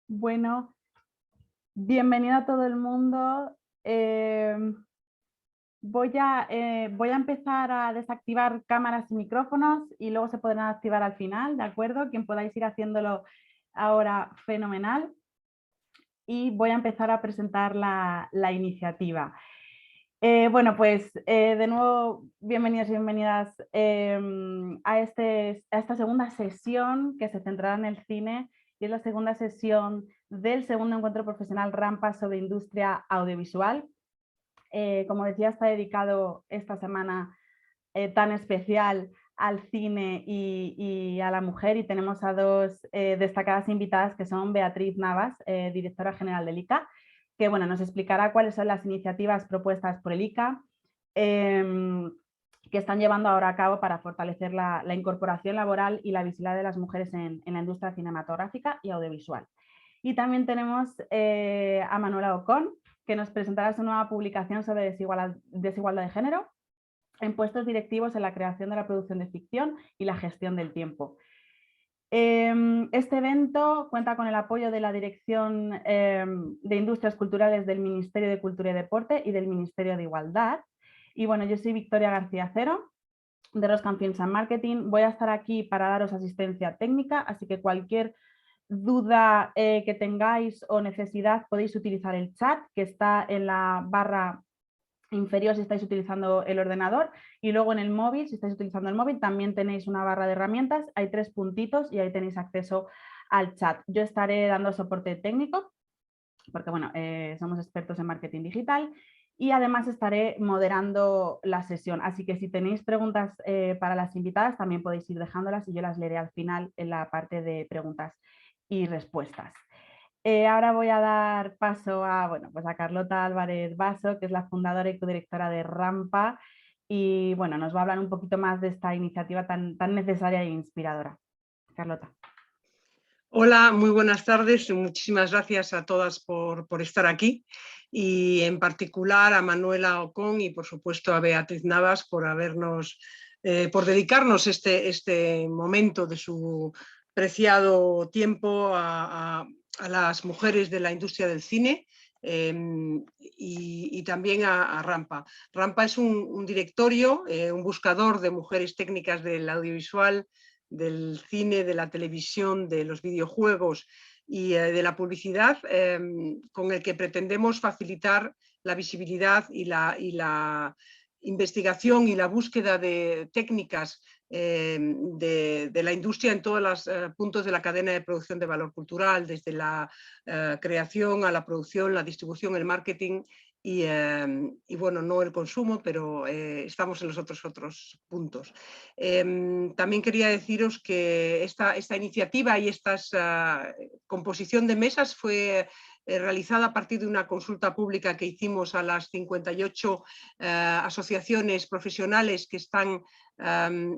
Bueno, bienvenido a todo el mundo. Voy a empezar a desactivar cámaras y micrófonos y luego se podrán activar al final, ¿de acuerdo? Quien podáis ir haciéndolo ahora, fenomenal. Y voy a empezar a presentar la iniciativa. Bueno, pues de nuevo, bienvenidos y bienvenidas a esta segunda sesión que se centrará en el cine y es la segunda sesión del segundo encuentro profesional Rampa sobre industria audiovisual. Como decía, está dedicado esta semana tan especial al cine y a la mujer, y tenemos a dos destacadas invitadas que son Beatriz Navas, directora general del ICA, que bueno, nos explicará cuáles son las iniciativas propuestas por el ICA que están llevando ahora a cabo para fortalecer la incorporación laboral y la visibilidad de las mujeres en la industria cinematográfica y audiovisual. Y también tenemos a Manuela Ocón, que nos presentará su nueva publicación sobre desigualdad de género en puestos directivos en la creación de la producción de ficción y la gestión del tiempo. Este evento cuenta con el apoyo de la Dirección de Industrias Culturales del Ministerio de Cultura y Deporte y del Ministerio de Igualdad. Y bueno, yo soy Victoria García Cero, de Roscan Films and Marketing. Voy a estar aquí para daros asistencia técnica, así que cualquier duda que tengáis o necesidad podéis utilizar el chat que está en la barra inferior si estáis utilizando el ordenador, y luego en el móvil, si estáis utilizando el móvil, también tenéis una barra de herramientas, hay 3 puntitos y ahí tenéis acceso al chat. Yo estaré dando soporte técnico porque bueno, somos expertos en marketing digital, y además estaré moderando la sesión, así que si tenéis preguntas para las invitadas también podéis ir dejándolas y yo las leeré al final en la parte de preguntas y respuestas. Ahora voy a dar paso a, bueno, pues a Carlota Álvarez Basso, que es la fundadora y codirectora de Rampa, y bueno, nos va a hablar un poquito más de esta iniciativa tan necesaria e inspiradora. Carlota. Hola, muy buenas tardes. Muchísimas gracias a todas por estar aquí, y en particular a Manuela Ocón y por supuesto a Beatriz Navas por por dedicarnos este momento de su preciado tiempo a las mujeres de la industria del cine. Y también a Rampa. Rampa es un directorio, un buscador de mujeres técnicas del audiovisual, del cine, de la televisión, de los videojuegos y de la publicidad, con el que pretendemos facilitar la visibilidad y la investigación y la búsqueda de técnicas de la industria en todos los puntos de la cadena de producción de valor cultural, desde la creación a la producción, la distribución, el marketing y bueno, no el consumo, pero estamos en los otros puntos. También quería deciros que esta iniciativa y esta composición de mesas fue realizada a partir de una consulta pública que hicimos a las 58 asociaciones profesionales que están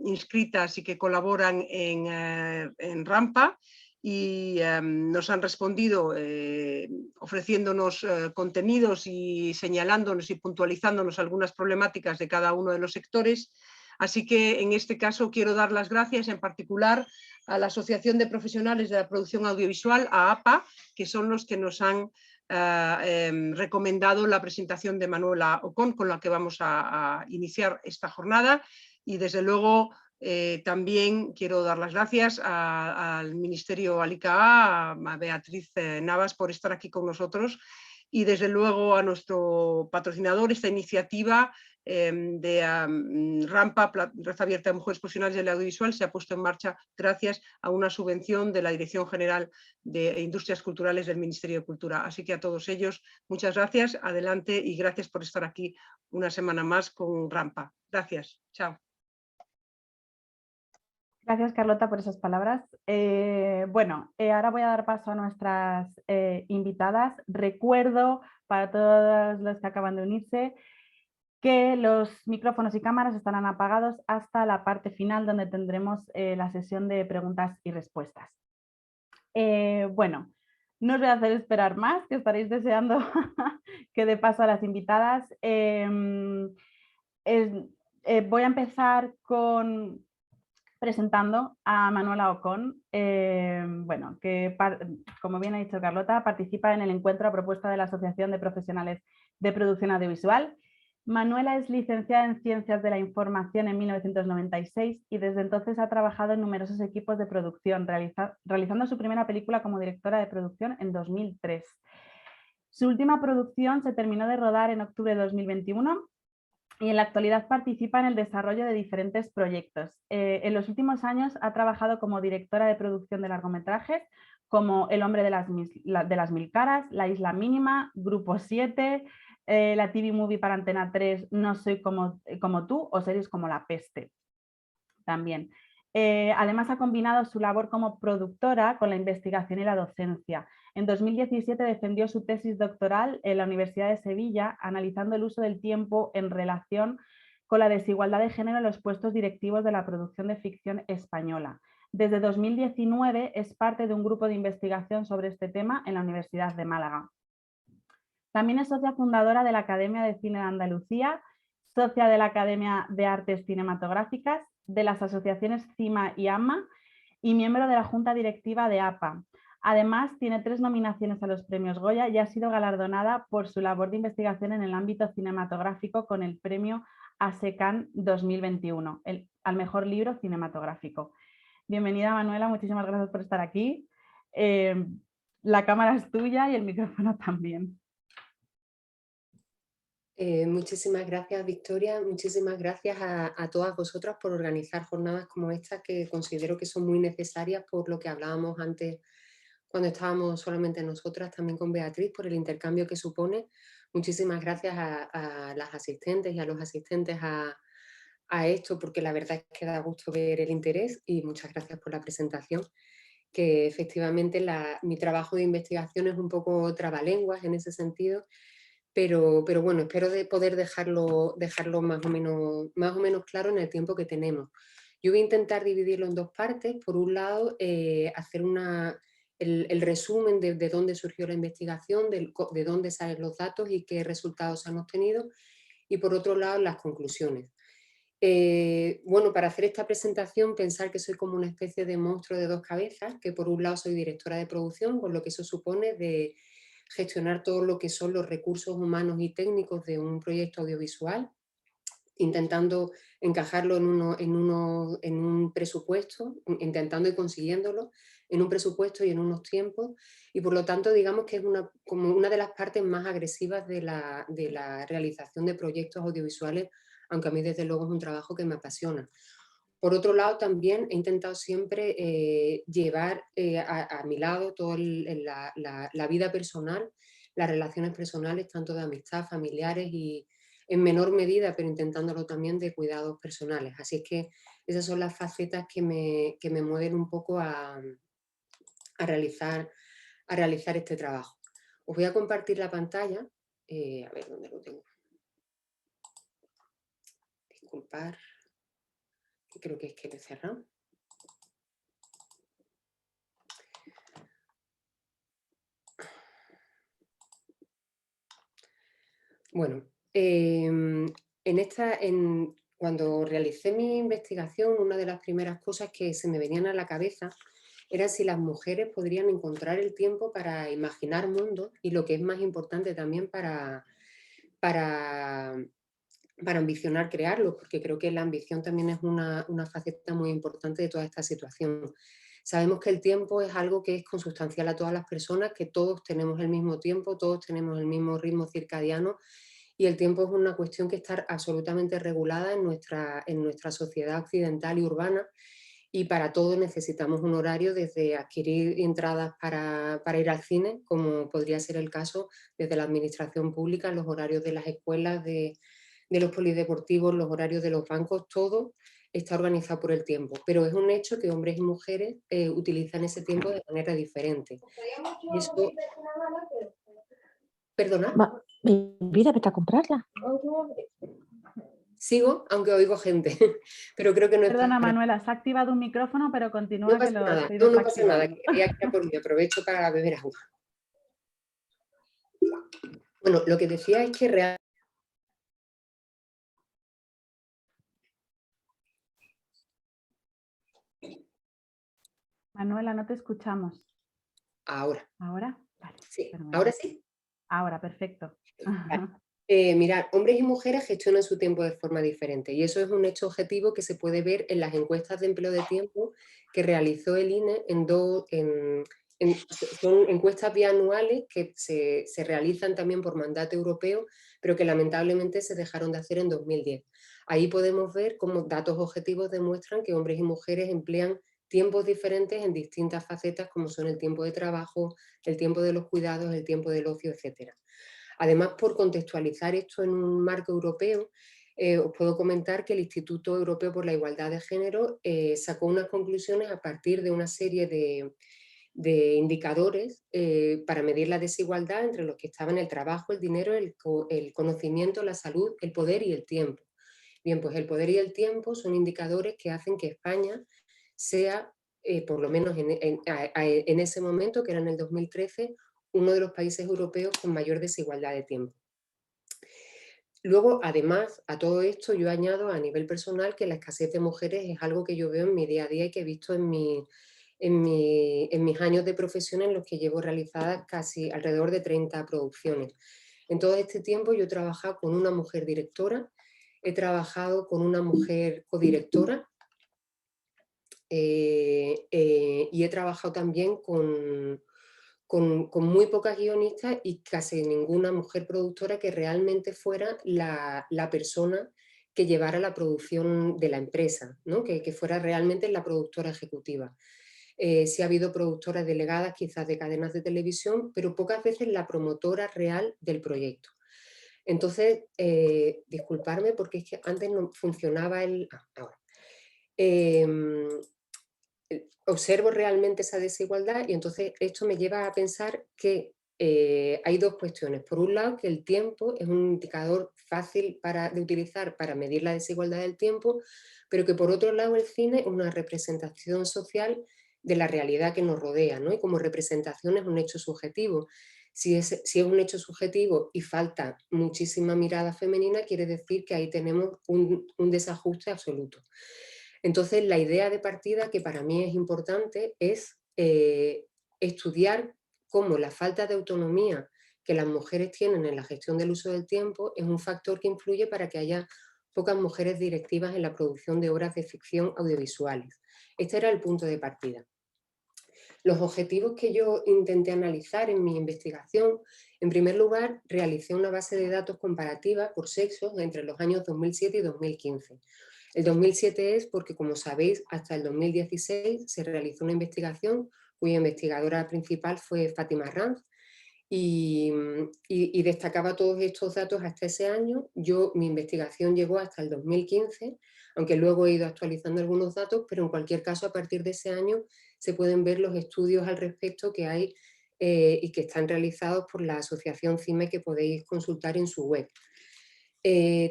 inscritas y que colaboran en Rampa, y nos han respondido ofreciéndonos contenidos y señalándonos y puntualizándonos algunas problemáticas de cada uno de los sectores. Así que en este caso quiero dar las gracias en particular a la Asociación de Profesionales de la Producción Audiovisual, a APA, que son los que nos han recomendado la presentación de Manuela Ocón, con la que vamos a iniciar esta jornada. Y desde luego también quiero dar las gracias al Ministerio, al ICA, a Beatriz Navas por estar aquí con nosotros, y desde luego a nuestro patrocinador. Esta iniciativa de Rampa, Red Abierta de Mujeres Profesionales del Audiovisual, se ha puesto en marcha gracias a una subvención de la Dirección General de Industrias Culturales del Ministerio de Cultura. Así que a todos ellos, muchas gracias, adelante, y gracias por estar aquí una semana más con Rampa. Gracias, chao. Gracias, Carlota, por esas palabras. Bueno, ahora voy a dar paso a nuestras invitadas. Recuerdo para todos los que acaban de unirse que los micrófonos y cámaras estarán apagados hasta la parte final, donde tendremos la sesión de preguntas y respuestas. Bueno, no os voy a hacer esperar más, que estaréis deseando que dé paso a las invitadas. Voy a empezar con presentando a Manuela Ocón, bueno, que como bien ha dicho Carlota, participa en el encuentro a propuesta de la Asociación de Profesionales de Producción Audiovisual. Manuela es licenciada en Ciencias de la Información en 1996 y desde entonces ha trabajado en numerosos equipos de producción, realizando su primera película como directora de producción en 2003. Su última producción se terminó de rodar en octubre de 2021 y en la actualidad participa en el desarrollo de diferentes proyectos. En los últimos años ha trabajado como directora de producción de largometrajes como El hombre de las mil caras, La isla mínima, Grupo 7, la TV Movie para Antena 3, No soy como tú, o series como La peste también. Además ha combinado su labor como productora con la investigación y la docencia. En 2017 defendió su tesis doctoral en la Universidad de Sevilla, analizando el uso del tiempo en relación con la desigualdad de género en los puestos directivos de la producción de ficción española. Desde 2019 es parte de un grupo de investigación sobre este tema en la Universidad de Málaga. También es socia fundadora de la Academia de Cine de Andalucía, socia de la Academia de Artes Cinematográficas, de las asociaciones CIMA y AMA y miembro de la Junta Directiva de APA. Además, tiene 3 nominaciones a los premios Goya y ha sido galardonada por su labor de investigación en el ámbito cinematográfico con el premio ASECAN 2021, al mejor libro cinematográfico. Bienvenida, Manuela, muchísimas gracias por estar aquí. La cámara es tuya y el micrófono también. Muchísimas gracias, Victoria. Muchísimas gracias a todas vosotras por organizar jornadas como esta, que considero que son muy necesarias por lo que hablábamos antes cuando estábamos solamente nosotras, también con Beatriz, por el intercambio que supone. Muchísimas gracias a las asistentes y a los asistentes a esto, porque la verdad es que da gusto ver el interés, y muchas gracias por la presentación, que efectivamente mi trabajo de investigación es un poco trabalenguas en ese sentido. Pero bueno, espero poder dejarlo más o menos claro en el tiempo que tenemos. Yo voy a intentar dividirlo en 2 partes. Por un lado, hacer el resumen de dónde surgió la investigación, de dónde salen los datos y qué resultados se han obtenido. Y por otro lado, las conclusiones. Bueno, para hacer esta presentación, pensar que soy como una especie de monstruo de 2 cabezas, que por un lado soy directora de producción, con lo que eso supone de gestionar todo lo que son los recursos humanos y técnicos de un proyecto audiovisual, intentando encajarlo en un presupuesto, intentando y consiguiéndolo en un presupuesto y en unos tiempos, y por lo tanto digamos que es como una de las partes más agresivas de la realización de proyectos audiovisuales, aunque a mí desde luego es un trabajo que me apasiona. Por otro lado, también he intentado siempre llevar a mi lado toda la vida personal, las relaciones personales, tanto de amistad, familiares y en menor medida, pero intentándolo también, de cuidados personales. Así es que esas son las facetas que me mueven un poco a realizar este trabajo. Os voy a compartir la pantalla. A ver, ¿dónde lo tengo? Disculpar. Creo que es que lo he cerrado. Bueno, cuando realicé mi investigación, una de las primeras cosas que se me venían a la cabeza era si las mujeres podrían encontrar el tiempo para imaginar mundos, y lo que es más importante también para ambicionar crearlos, porque creo que la ambición también es una faceta muy importante de toda esta situación. Sabemos que el tiempo es algo que es consustancial a todas las personas, que todos tenemos el mismo tiempo, todos tenemos el mismo ritmo circadiano, y el tiempo es una cuestión que está absolutamente regulada en nuestra sociedad occidental y urbana, y para todo necesitamos un horario, desde adquirir entradas para ir al cine, como podría ser el caso desde la administración pública, los horarios de las escuelas, de los polideportivos, los horarios de los bancos, todo está organizado por el tiempo. Pero es un hecho que hombres y mujeres utilizan ese tiempo de manera diferente. Y eso... ¿Perdona? Mi vida, vete a comprarla. Sigo, aunque oigo gente, pero creo que no es... Perdona, Manuela, se ha activado un micrófono, pero continúa. No pasa que lo nada, estoy no pasa nada, desactivando. quería que era por mí, aprovecho para beber agua. Bueno, lo que decía es que realmente... Manuela, no te escuchamos. Ahora. ¿Ahora? Vale, Sí, fenomenal. ¿ahora sí? Ahora, perfecto. Vale. Mirad, hombres y mujeres gestionan su tiempo de forma diferente y eso es un hecho objetivo que se puede ver en las encuestas de empleo de tiempo que realizó el INE son encuestas bianuales que se realizan también por mandato europeo, pero que lamentablemente se dejaron de hacer en 2010. Ahí podemos ver cómo datos objetivos demuestran que hombres y mujeres emplean tiempos diferentes en distintas facetas como son el tiempo de trabajo, el tiempo de los cuidados, el tiempo del ocio, etc. Además, por contextualizar esto en un marco europeo, os puedo comentar que el Instituto Europeo por la Igualdad de Género sacó unas conclusiones a partir de una serie de indicadores para medir la desigualdad entre los que estaban el trabajo, el dinero, el conocimiento, la salud, el poder y el tiempo. Bien, pues el poder y el tiempo son indicadores que hacen que España sea, por lo menos en ese momento, que era en el 2013, uno de los países europeos con mayor desigualdad de tiempo. Luego, además, a todo esto yo añado a nivel personal que la escasez de mujeres es algo que yo veo en mi día a día y que he visto en mis años de profesión en los que llevo realizadas casi alrededor de 30 producciones. En todo este tiempo yo he trabajado con una mujer directora, he trabajado con una mujer codirectora y he trabajado también con muy pocas guionistas y casi ninguna mujer productora que realmente fuera la persona que llevara la producción de la empresa, ¿no? que fuera realmente la productora ejecutiva. Sí ha habido productoras delegadas quizás de cadenas de televisión, pero pocas veces la promotora real del proyecto. Entonces, disculparme porque es que antes no funcionaba ahora. Observo realmente esa desigualdad y entonces esto me lleva a pensar que hay dos cuestiones. Por un lado, que el tiempo es un indicador fácil de utilizar para medir la desigualdad del tiempo, pero que por otro lado el cine es una representación social de la realidad que nos rodea, ¿no? Y como representación es un hecho subjetivo. Si es un hecho subjetivo y falta muchísima mirada femenina, quiere decir que ahí tenemos un desajuste absoluto. Entonces, la idea de partida que para mí es importante es estudiar cómo la falta de autonomía que las mujeres tienen en la gestión del uso del tiempo es un factor que influye para que haya pocas mujeres directivas en la producción de obras de ficción audiovisuales. Este era el punto de partida. Los objetivos que yo intenté analizar en mi investigación, en primer lugar, realicé una base de datos comparativa por sexos entre los años 2007 y 2015. El 2007 es porque, como sabéis, hasta el 2016 se realizó una investigación cuya investigadora principal fue Fátima Ranz y destacaba todos estos datos hasta ese año. Mi investigación llegó hasta el 2015, aunque luego he ido actualizando algunos datos, pero en cualquier caso a partir de ese año se pueden ver los estudios al respecto que hay y que están realizados por la asociación CIME que podéis consultar en su web.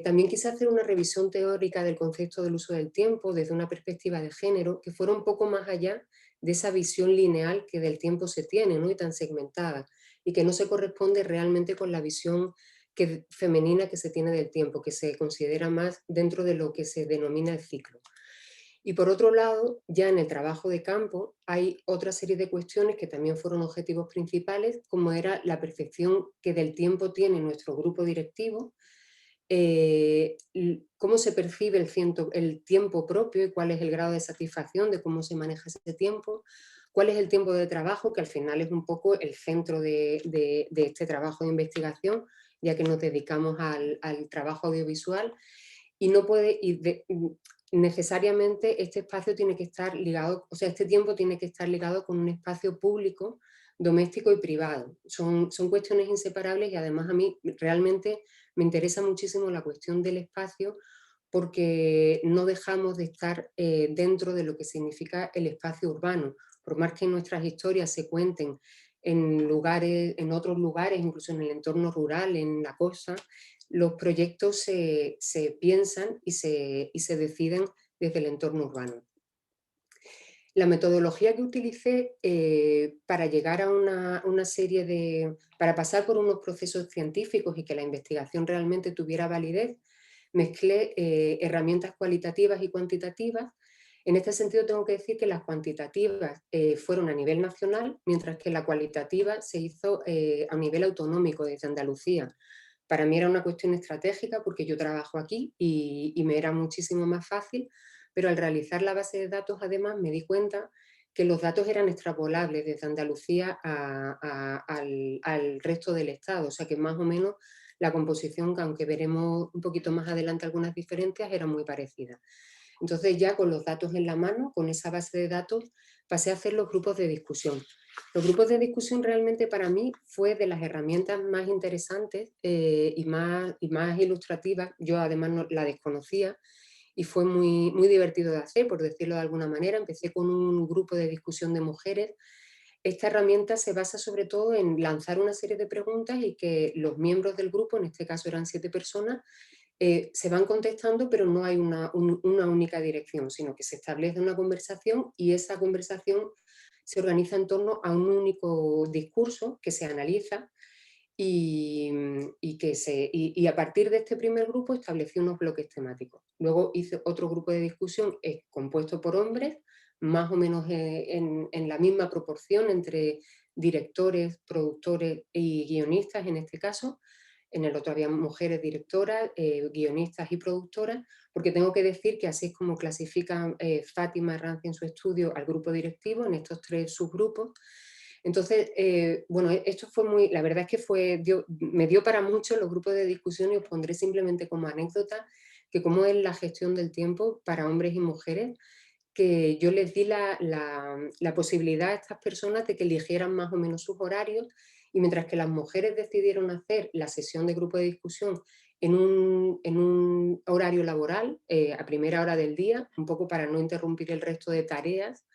También quise hacer una revisión teórica del concepto del uso del tiempo desde una perspectiva de género que fuera un poco más allá de esa visión lineal que del tiempo se tiene, ¿no? Y tan segmentada, y que no se corresponde realmente con la visión femenina que se tiene del tiempo, que se considera más dentro de lo que se denomina el ciclo. Y por otro lado, ya en el trabajo de campo hay otra serie de cuestiones que también fueron objetivos principales, como era la percepción que del tiempo tiene nuestro grupo directivo, cómo se percibe el tiempo propio y cuál es el grado de satisfacción de cómo se maneja ese tiempo, cuál es el tiempo de trabajo, que al final es un poco el centro de este trabajo de investigación, ya que nos dedicamos al trabajo audiovisual, y no puede necesariamente este espacio tiene que estar ligado, o sea, este tiempo tiene que estar ligado con un espacio público, doméstico y privado. Son cuestiones inseparables y además a mí realmente me interesa muchísimo la cuestión del espacio porque no dejamos de estar dentro de lo que significa el espacio urbano. Por más que nuestras historias se cuenten en otros lugares, incluso en el entorno rural, en la costa, los proyectos se piensan y se deciden desde el entorno urbano. La metodología que utilicé para llegar a una serie para pasar por unos procesos científicos y que la investigación realmente tuviera validez, mezclé herramientas cualitativas y cuantitativas. En este sentido tengo que decir que las cuantitativas fueron a nivel nacional, mientras que la cualitativa se hizo a nivel autonómico desde Andalucía. Para mí era una cuestión estratégica porque yo trabajo aquí y me era muchísimo más fácil, pero al realizar la base de datos además me di cuenta que los datos eran extrapolables desde Andalucía al resto del Estado, o sea que más o menos la composición, que aunque veremos un poquito más adelante algunas diferencias, era muy parecida. Entonces ya con los datos en la mano, con esa base de datos, pasé a hacer los grupos de discusión. Los grupos de discusión realmente para mí fue de las herramientas más interesantes y más ilustrativas. Yo además no, la desconocía y fue muy, muy divertido de hacer, por decirlo de alguna manera. Empecé con un grupo de discusión de mujeres. Esta herramienta se basa sobre todo en lanzar una serie de preguntas y que los miembros del grupo, en este caso eran 7 personas, se van contestando, pero no hay una única dirección, sino que se establece una conversación y esa conversación se organiza en torno a un único discurso que se analiza y a partir de este primer grupo establecí unos bloques temáticos. Luego hice otro grupo de discusión compuesto por hombres, más o menos en la misma proporción entre directores, productores y guionistas en este caso. En el otro había mujeres directoras, guionistas y productoras, porque tengo que decir que así es como clasifican Fátima Ranci en su estudio al grupo directivo, en estos 3 subgrupos. Entonces, bueno, esto fue muy, la verdad es que me dio para mucho los grupos de discusión y os pondré simplemente como anécdota que cómo es la gestión del tiempo para hombres y mujeres, que yo les di la posibilidad a estas personas de que eligieran más o menos sus horarios y mientras que las mujeres decidieron hacer la sesión de grupo de discusión en un horario laboral, a primera hora del día, un poco para no interrumpir el resto de tareas,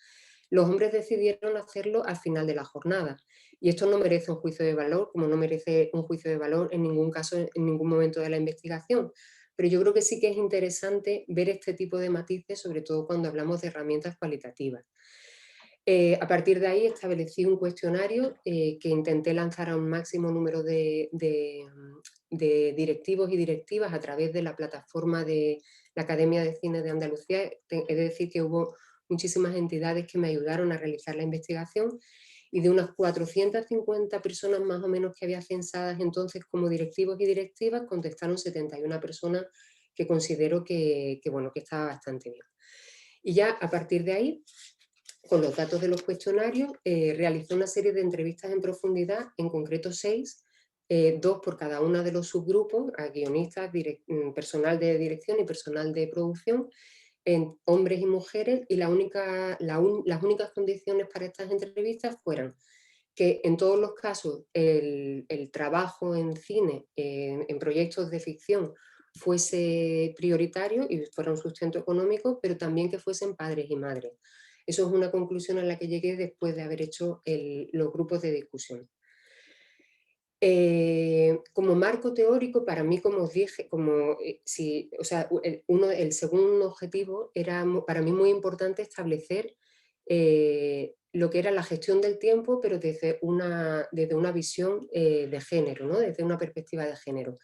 los hombres decidieron hacerlo al final de la jornada. Y esto no merece un juicio de valor, como no merece un juicio de valor en ningún caso, en ningún momento de la investigación. Pero yo creo que sí que es interesante ver este tipo de matices, sobre todo cuando hablamos de herramientas cualitativas. A partir de ahí establecí un cuestionario que intenté lanzar a un máximo número de directivos y directivas a través de la plataforma de la Academia de Cine de Andalucía. Es decir, que hubo muchísimas entidades que me ayudaron a realizar la investigación y de unas 450 personas más o menos que había censadas entonces como directivos y directivas, contestaron 71 personas que considero bueno, que estaba bastante bien. Y ya a partir de ahí, con los datos de los cuestionarios, realicé una serie de entrevistas en profundidad, en concreto 6, 2 por cada uno de los subgrupos, a guionistas, personal de dirección y personal de producción, en hombres y mujeres, y las únicas condiciones para estas entrevistas fueran que en todos los casos el trabajo en cine, en proyectos de ficción, fuese prioritario y fuera un sustento económico, pero también que fuesen padres y madres. Eso es una conclusión a la que llegué después de haber hecho los grupos de discusión. Como marco teórico, para mí, como os dije, el segundo objetivo era para mí muy importante establecer lo que era la gestión del tiempo, pero desde una visión de género, ¿no? Desde una perspectiva de género.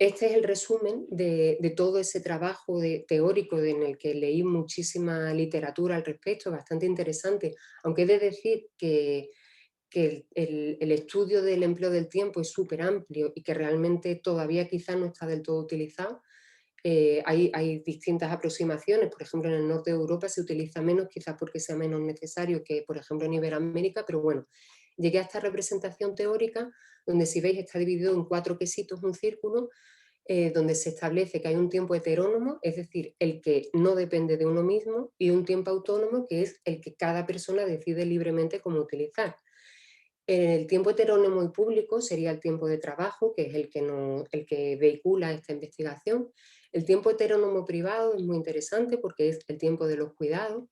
Este es el resumen de todo ese trabajo teórico en el que leí muchísima literatura al respecto, bastante interesante, aunque he de decir que el estudio del empleo del tiempo es súper amplio y que realmente todavía quizá no está del todo utilizado. Hay distintas aproximaciones, por ejemplo en el norte de Europa se utiliza menos, quizás porque sea menos necesario que por ejemplo en Iberoamérica, pero bueno, llegué a esta representación teórica donde si veis está dividido en 4 quesitos, un círculo, donde se establece que hay un tiempo heterónomo, es decir, el que no depende de uno mismo, y un tiempo autónomo, que es el que cada persona decide libremente cómo utilizar. El tiempo heterónomo y público sería el tiempo de trabajo, que es el que vehicula esta investigación. El tiempo heterónomo privado es muy interesante porque es el tiempo de los cuidados,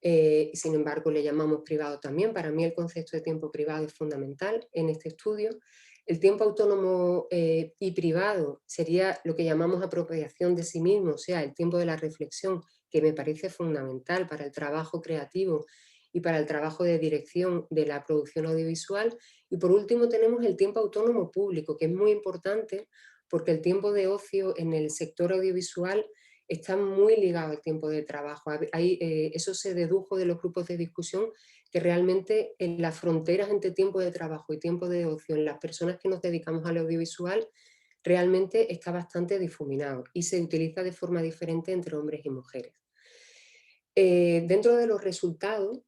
sin embargo le llamamos privado también. Para mí el concepto de tiempo privado es fundamental en este estudio. El tiempo autónomo y privado sería lo que llamamos apropiación de sí mismo, o sea, el tiempo de la reflexión, que me parece fundamental para el trabajo creativo y para el trabajo de dirección de la producción audiovisual. Y por último tenemos el tiempo autónomo público, que es muy importante porque el tiempo de ocio en el sector audiovisual está muy ligado al tiempo de trabajo. Eso se dedujo de los grupos de discusión, que realmente en las fronteras entre tiempo de trabajo y tiempo de ocio en las personas que nos dedicamos al audiovisual realmente está bastante difuminado y se utiliza de forma diferente entre hombres y mujeres. Dentro de los resultados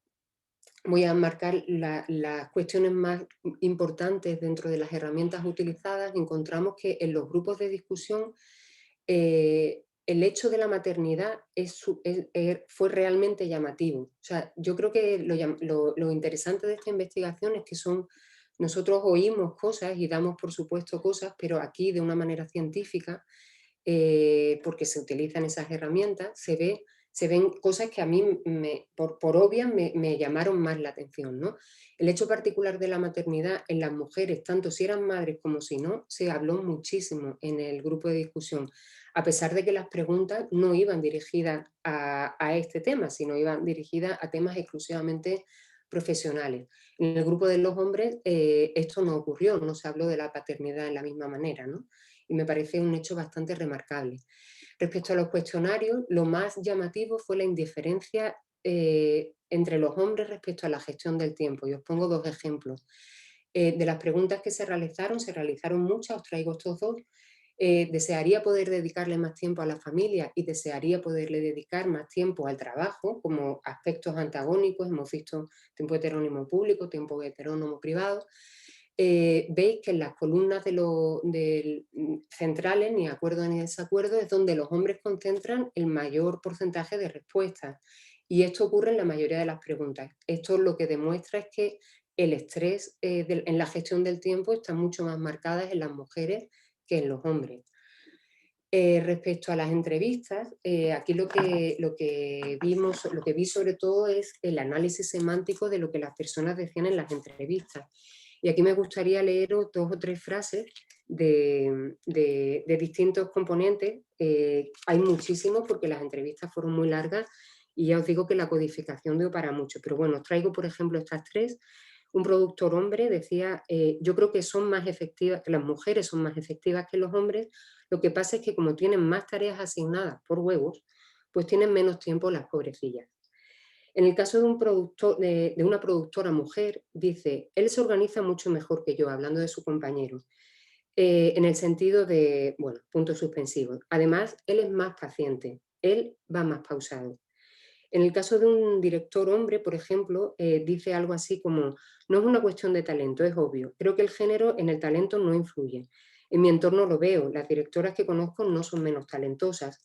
voy a marcar las cuestiones más importantes dentro de las herramientas utilizadas. Encontramos que en los grupos de discusión el hecho de la maternidad fue realmente llamativo. O sea, yo creo que lo interesante de esta investigación es que nosotros oímos cosas y damos por supuesto cosas, pero aquí de una manera científica, porque se utilizan esas herramientas, se ven cosas que a mí, por obvias, me llamaron más la atención, ¿no? El hecho particular de la maternidad en las mujeres, tanto si eran madres como si no, se habló muchísimo en el grupo de discusión, a pesar de que las preguntas no iban dirigidas a este tema, sino iban dirigidas a temas exclusivamente profesionales. En el grupo de los hombres esto no ocurrió, no se habló de la paternidad de la misma manera, ¿no? Y me parece un hecho bastante remarcable. Respecto a los cuestionarios, lo más llamativo fue la indiferencia entre los hombres respecto a la gestión del tiempo. Y os pongo dos ejemplos. De las preguntas que se realizaron muchas, os traigo estos dos. Desearía poder dedicarle más tiempo a la familia y desearía poderle dedicar más tiempo al trabajo, como aspectos antagónicos. Hemos visto tiempo heterónimo público, tiempo heterónomo privado. Veis que en las columnas centrales, ni acuerdo ni desacuerdo, es donde los hombres concentran el mayor porcentaje de respuestas. Y esto ocurre en la mayoría de las preguntas. Esto lo que demuestra es que el estrés en la gestión del tiempo está mucho más marcado en las mujeres que en los hombres. Respecto a las entrevistas, aquí lo que vi sobre todo es el análisis semántico de lo que las personas decían en las entrevistas. Y aquí me gustaría leer dos o tres frases de distintos componentes. Hay muchísimos porque las entrevistas fueron muy largas y ya os digo que la codificación dio para mucho. Pero bueno, os traigo por ejemplo estas tres. Un productor hombre decía, yo creo que son más efectivas, que las mujeres son más efectivas que los hombres. Lo que pasa es que como tienen más tareas asignadas por huevos, pues tienen menos tiempo las pobrecillas. En el caso de una productora mujer, dice, él se organiza mucho mejor que yo, hablando de su compañero, en el sentido de, bueno, puntos suspensivos. Además, él es más paciente, él va más pausado. En el caso de un director hombre, por ejemplo, dice algo así como, no es una cuestión de talento, es obvio. Creo que el género en el talento no influye. En mi entorno lo veo, las directoras que conozco no son menos talentosas.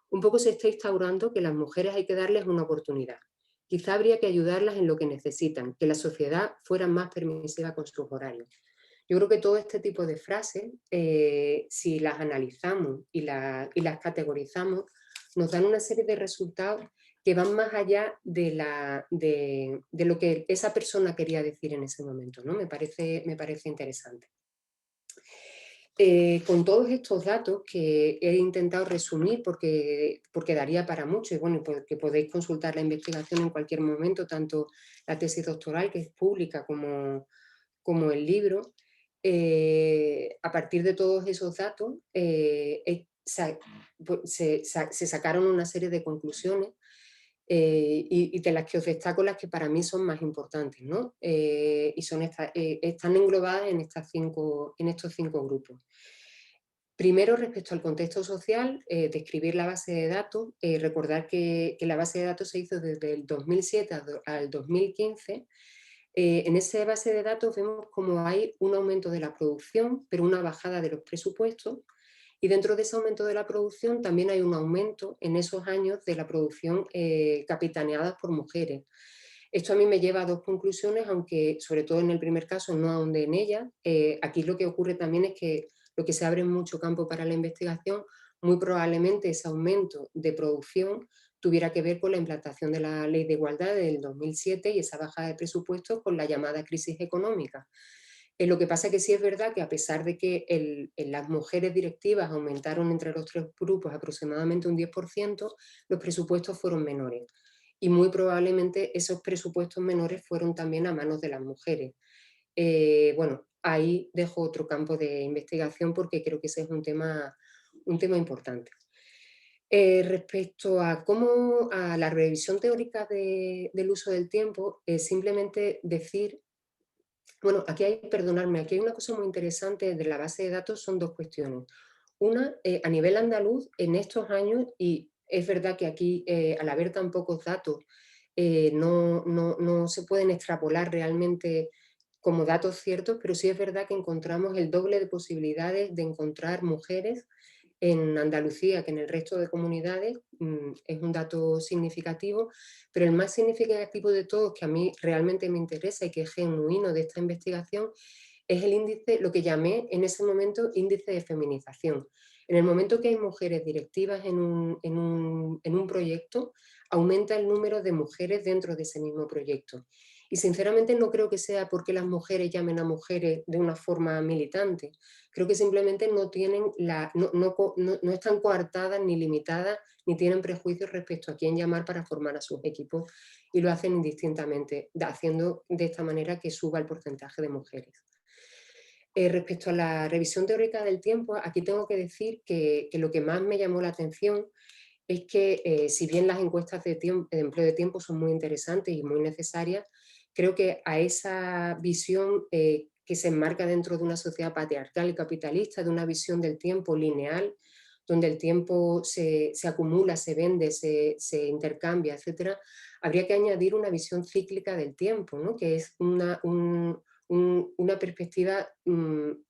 Un poco se está instaurando que las mujeres hay que darles una oportunidad. Quizá habría que ayudarlas en lo que necesitan, que la sociedad fuera más permisiva con sus horarios. Yo creo que todo este tipo de frases, si las analizamos y las categorizamos, nos dan una serie de resultados que van más allá de lo que esa persona quería decir en ese momento, ¿no? Me parece interesante. Con todos estos datos que he intentado resumir porque daría para mucho, y bueno, que podéis consultar la investigación en cualquier momento, tanto la tesis doctoral, que es pública, como el libro. A partir de todos esos datos se sacaron una serie de conclusiones y de las que os destaco las que para mí son más importantes, ¿no? Y están englobadas en estos cinco grupos. Primero, respecto al contexto social, describir la base de datos, recordar que la base de datos se hizo desde el 2007 al 2015. En esa base de datos vemos como hay un aumento de la producción, pero una bajada de los presupuestos, y dentro de ese aumento de la producción también hay un aumento en esos años de la producción capitaneada por mujeres. Esto a mí me lleva a dos conclusiones, aunque sobre todo en el primer caso no ahondé en ellas. Aquí lo que ocurre también es que lo que se abre mucho campo para la investigación, muy probablemente ese aumento de producción tuviera que ver con la implantación de la Ley de Igualdad del 2007 y esa bajada de presupuestos con la llamada crisis económica. Lo que pasa es que sí es verdad que a pesar de que las mujeres directivas aumentaron entre los tres grupos aproximadamente un 10%, los presupuestos fueron menores. Y muy probablemente esos presupuestos menores fueron también a manos de las mujeres. Bueno, ahí dejo otro campo de investigación porque creo que ese es un tema importante. Respecto a a la revisión teórica del uso del tiempo, simplemente decir, bueno, perdonadme, aquí hay una cosa muy interesante de la base de datos, son dos cuestiones. Una, a nivel andaluz, en estos años, y es verdad que aquí, al haber tan pocos datos, no se pueden extrapolar realmente como datos ciertos, pero sí es verdad que encontramos el doble de posibilidades de encontrar mujeres en Andalucía que en el resto de comunidades. Es un dato significativo, pero el más significativo de todos, que a mí realmente me interesa y que es genuino de esta investigación, es el índice, lo que llamé en ese momento índice de feminización. En el momento que hay mujeres directivas en un proyecto, aumenta el número de mujeres dentro de ese mismo proyecto. Y sinceramente no creo que sea porque las mujeres llamen a mujeres de una forma militante. Creo que simplemente no tienen no están coartadas ni limitadas ni tienen prejuicios respecto a quién llamar para formar a sus equipos, y lo hacen indistintamente, haciendo de esta manera que suba el porcentaje de mujeres. Respecto a la revisión teórica del tiempo, aquí tengo que decir que lo que más me llamó la atención es que, si bien las encuestas de empleo de tiempo son muy interesantes y muy necesarias, creo que a esa visión que se enmarca dentro de una sociedad patriarcal y capitalista, de una visión del tiempo lineal, donde el tiempo se acumula, se vende, se intercambia, etc., habría que añadir una visión cíclica del tiempo, ¿no? Que es una perspectiva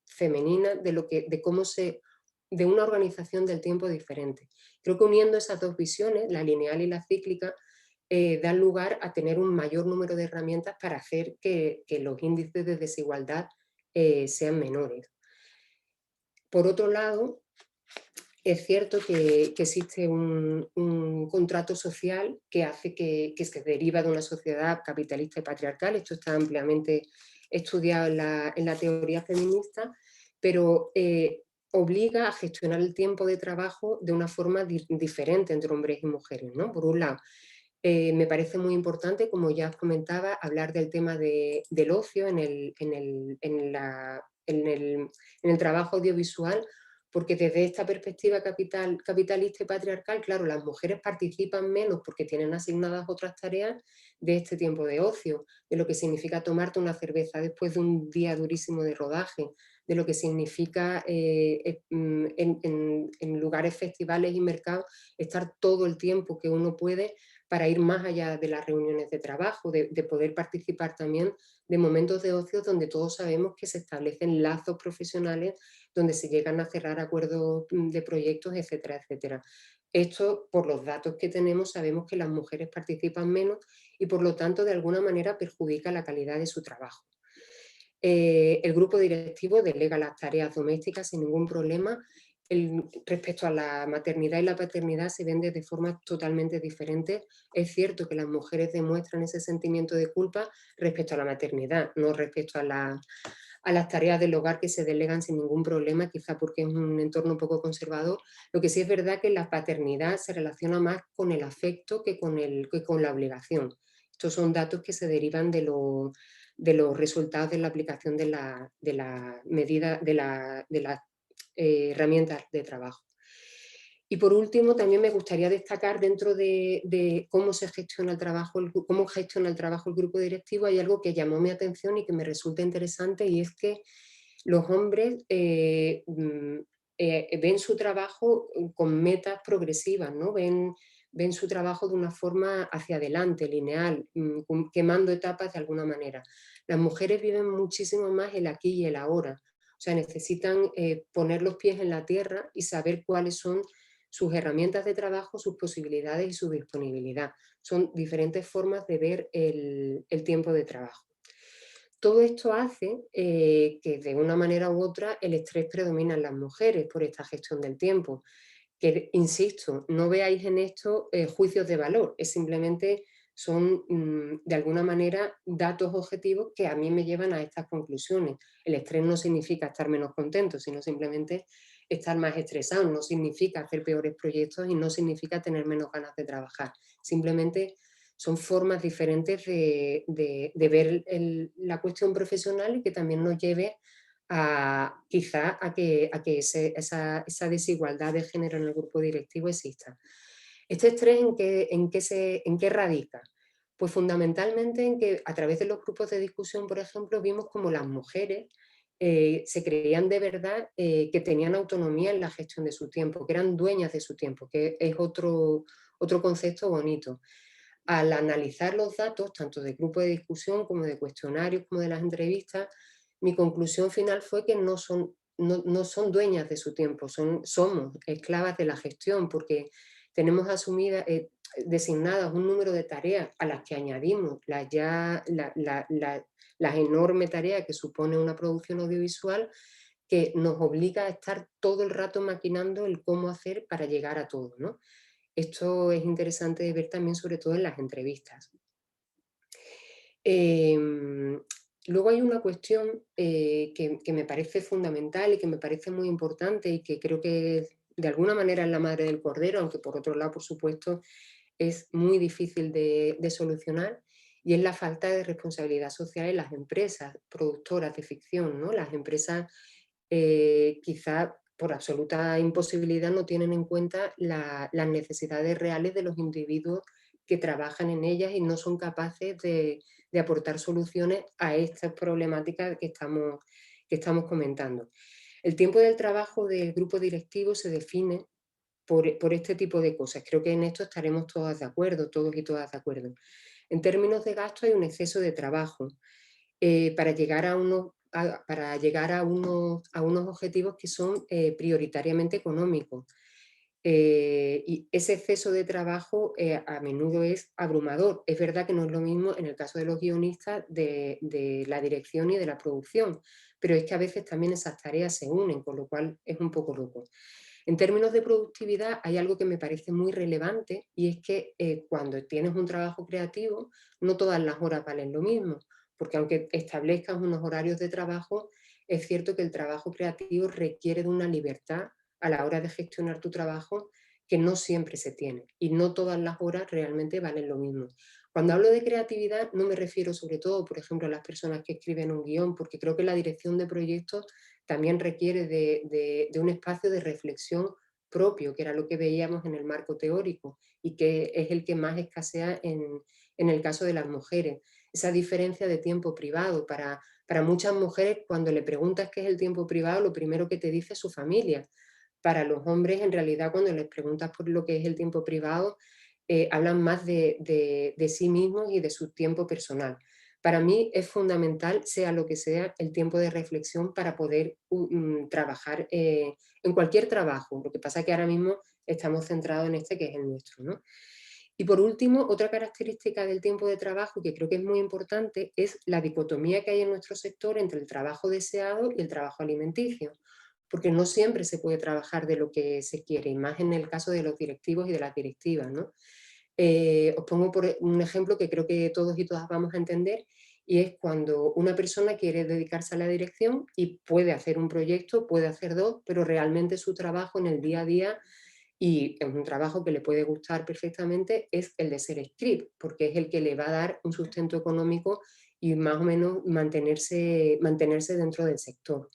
femenina de una organización del tiempo diferente. Creo que uniendo esas dos visiones, la lineal y la cíclica, dan lugar a tener un mayor número de herramientas para hacer que los índices de desigualdad sean menores. Por otro lado, es cierto que existe un contrato social que hace que se deriva de una sociedad capitalista y patriarcal. Esto está ampliamente estudiado en la teoría feminista, pero obliga a gestionar el tiempo de trabajo de una forma diferente entre hombres y mujeres, ¿no? Por un lado, me parece muy importante, como ya os comentaba, hablar del tema del ocio en el trabajo audiovisual, porque desde esta perspectiva capitalista y patriarcal, claro, las mujeres participan menos porque tienen asignadas otras tareas de este tiempo de ocio, de lo que significa tomarte una cerveza después de un día durísimo de rodaje, de lo que significa en lugares, festivales y mercados estar todo el tiempo que uno puede para ir más allá de las reuniones de trabajo, de poder participar también de momentos de ocio donde todos sabemos que se establecen lazos profesionales, donde se llegan a cerrar acuerdos de proyectos, etcétera, etcétera. Esto, por los datos que tenemos, sabemos que las mujeres participan menos y por lo tanto de alguna manera perjudica la calidad de su trabajo. El grupo directivo delega las tareas domésticas sin ningún problema. Respecto a la maternidad y la paternidad se ven de formas totalmente diferentes. Es cierto que las mujeres demuestran ese sentimiento de culpa respecto a la maternidad, no respecto a las tareas del hogar, que se delegan sin ningún problema, quizá porque es un entorno un poco conservador. Lo que sí es verdad que la paternidad se relaciona más con el afecto que con la obligación. Estos son datos que se derivan de los resultados de la aplicación de la medida de las herramientas de trabajo. Y por último, también me gustaría destacar dentro de cómo se gestiona el trabajo, cómo gestiona el trabajo el grupo directivo, hay algo que llamó mi atención y que me resulta interesante, y es que los hombres ven su trabajo con metas progresivas, ¿no? Ven su trabajo de una forma hacia adelante, lineal, quemando etapas de alguna manera. Las mujeres viven muchísimo más el aquí y el ahora. O sea, necesitan poner los pies en la tierra y saber cuáles son sus herramientas de trabajo, sus posibilidades y su disponibilidad. Son diferentes formas de ver el tiempo de trabajo. Todo esto hace que de una manera u otra el estrés predomina en las mujeres por esta gestión del tiempo. Que, insisto, no veáis en esto juicios de valor, es simplemente son de alguna manera datos objetivos que a mí me llevan a estas conclusiones. El estrés no significa estar menos contento, sino simplemente estar más estresado, no significa hacer peores proyectos y no significa tener menos ganas de trabajar. Simplemente son formas diferentes de ver la cuestión profesional y que también nos lleve quizá a que esa desigualdad de género en el grupo directivo exista. ¿Este estrés en qué radica? Pues fundamentalmente en que a través de los grupos de discusión, por ejemplo, vimos como las mujeres se creían de verdad que tenían autonomía en la gestión de su tiempo, que eran dueñas de su tiempo, que es otro concepto bonito. Al analizar los datos, tanto de grupo de discusión como de cuestionarios, como de las entrevistas, mi conclusión final fue que no son dueñas de su tiempo, somos esclavas de la gestión, porque tenemos designadas un número de tareas a las que añadimos las enormes tareas que supone una producción audiovisual, que nos obliga a estar todo el rato maquinando el cómo hacer para llegar a todo, ¿no? Esto es interesante de ver también, sobre todo en las entrevistas. Luego hay una cuestión que me parece fundamental y que me parece muy importante y que creo que de alguna manera es la madre del cordero, aunque por otro lado, por supuesto, es muy difícil de solucionar, y es la falta de responsabilidad social en las empresas productoras de ficción, ¿no? Las empresas quizá por absoluta imposibilidad no tienen en cuenta las necesidades reales de los individuos que trabajan en ellas y no son capaces de aportar soluciones a estas problemáticas que estamos comentando. El tiempo del trabajo del grupo directivo se define por este tipo de cosas. Creo que en esto estaremos todas de acuerdo, todos y todas de acuerdo. En términos de gasto hay un exceso de trabajo para llegar a unos objetivos que son prioritariamente económicos. Y ese exceso de trabajo a menudo es abrumador. Es verdad que no es lo mismo en el caso de los guionistas de la dirección y de la producción, pero es que a veces también esas tareas se unen, con lo cual es un poco loco. En términos de productividad hay algo que me parece muy relevante, y es que cuando tienes un trabajo creativo no todas las horas valen lo mismo, porque aunque establezcas unos horarios de trabajo, es cierto que el trabajo creativo requiere de una libertad a la hora de gestionar tu trabajo que no siempre se tiene, y no todas las horas realmente valen lo mismo. Cuando hablo de creatividad no me refiero sobre todo, por ejemplo, a las personas que escriben un guión, porque creo que la dirección de proyectos también requiere de un espacio de reflexión propio, que era lo que veíamos en el marco teórico y que es el que más escasea en el caso de las mujeres. Esa diferencia de tiempo privado. Para muchas mujeres, cuando le preguntas qué es el tiempo privado, lo primero que te dice es su familia. Para los hombres, en realidad, cuando les preguntas por lo que es el tiempo privado, hablan más de sí mismos y de su tiempo personal. Para mí es fundamental, sea lo que sea, el tiempo de reflexión para poder trabajar en cualquier trabajo. Lo que pasa es que ahora mismo estamos centrados en este que es el nuestro, ¿no? Y por último, otra característica del tiempo de trabajo que creo que es muy importante es la dicotomía que hay en nuestro sector entre el trabajo deseado y el trabajo alimenticio, porque no siempre se puede trabajar de lo que se quiere, y más en el caso de los directivos y de las directivas, ¿no? Os pongo por un ejemplo que creo que todos y todas vamos a entender, y es cuando una persona quiere dedicarse a la dirección y puede hacer un proyecto, puede hacer dos, pero realmente su trabajo en el día a día, y es un trabajo que le puede gustar perfectamente, es el de ser script, porque es el que le va a dar un sustento económico y más o menos mantenerse dentro del sector.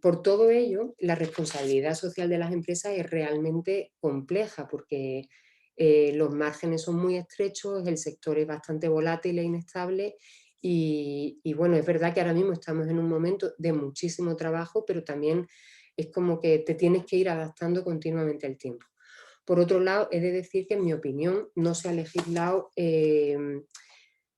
Por todo ello, la responsabilidad social de las empresas es realmente compleja, porque los márgenes son muy estrechos, el sector es bastante volátil e inestable, y bueno, es verdad que ahora mismo estamos en un momento de muchísimo trabajo, pero también es como que te tienes que ir adaptando continuamente al tiempo. Por otro lado, he de decir que en mi opinión no se ha legislado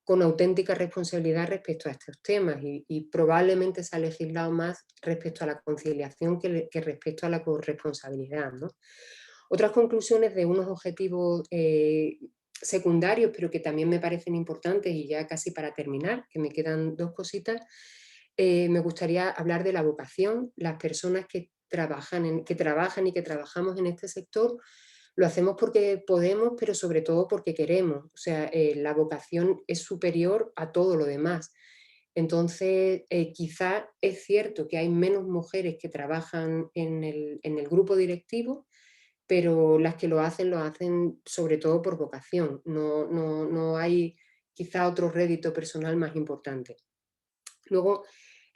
con auténtica responsabilidad respecto a estos temas, y probablemente se ha legislado más respecto a la conciliación que respecto a la corresponsabilidad, ¿no? Otras conclusiones de unos objetivos secundarios, pero que también me parecen importantes, y ya casi para terminar, que me quedan dos cositas, me gustaría hablar de la vocación. Las personas que trabajan y que trabajamos en este sector lo hacemos porque podemos, pero sobre todo porque queremos. O sea, la vocación es superior a todo lo demás. Entonces, quizá es cierto que hay menos mujeres que trabajan en el grupo directivo, pero las que lo hacen sobre todo por vocación. No hay quizá otro rédito personal más importante. Luego,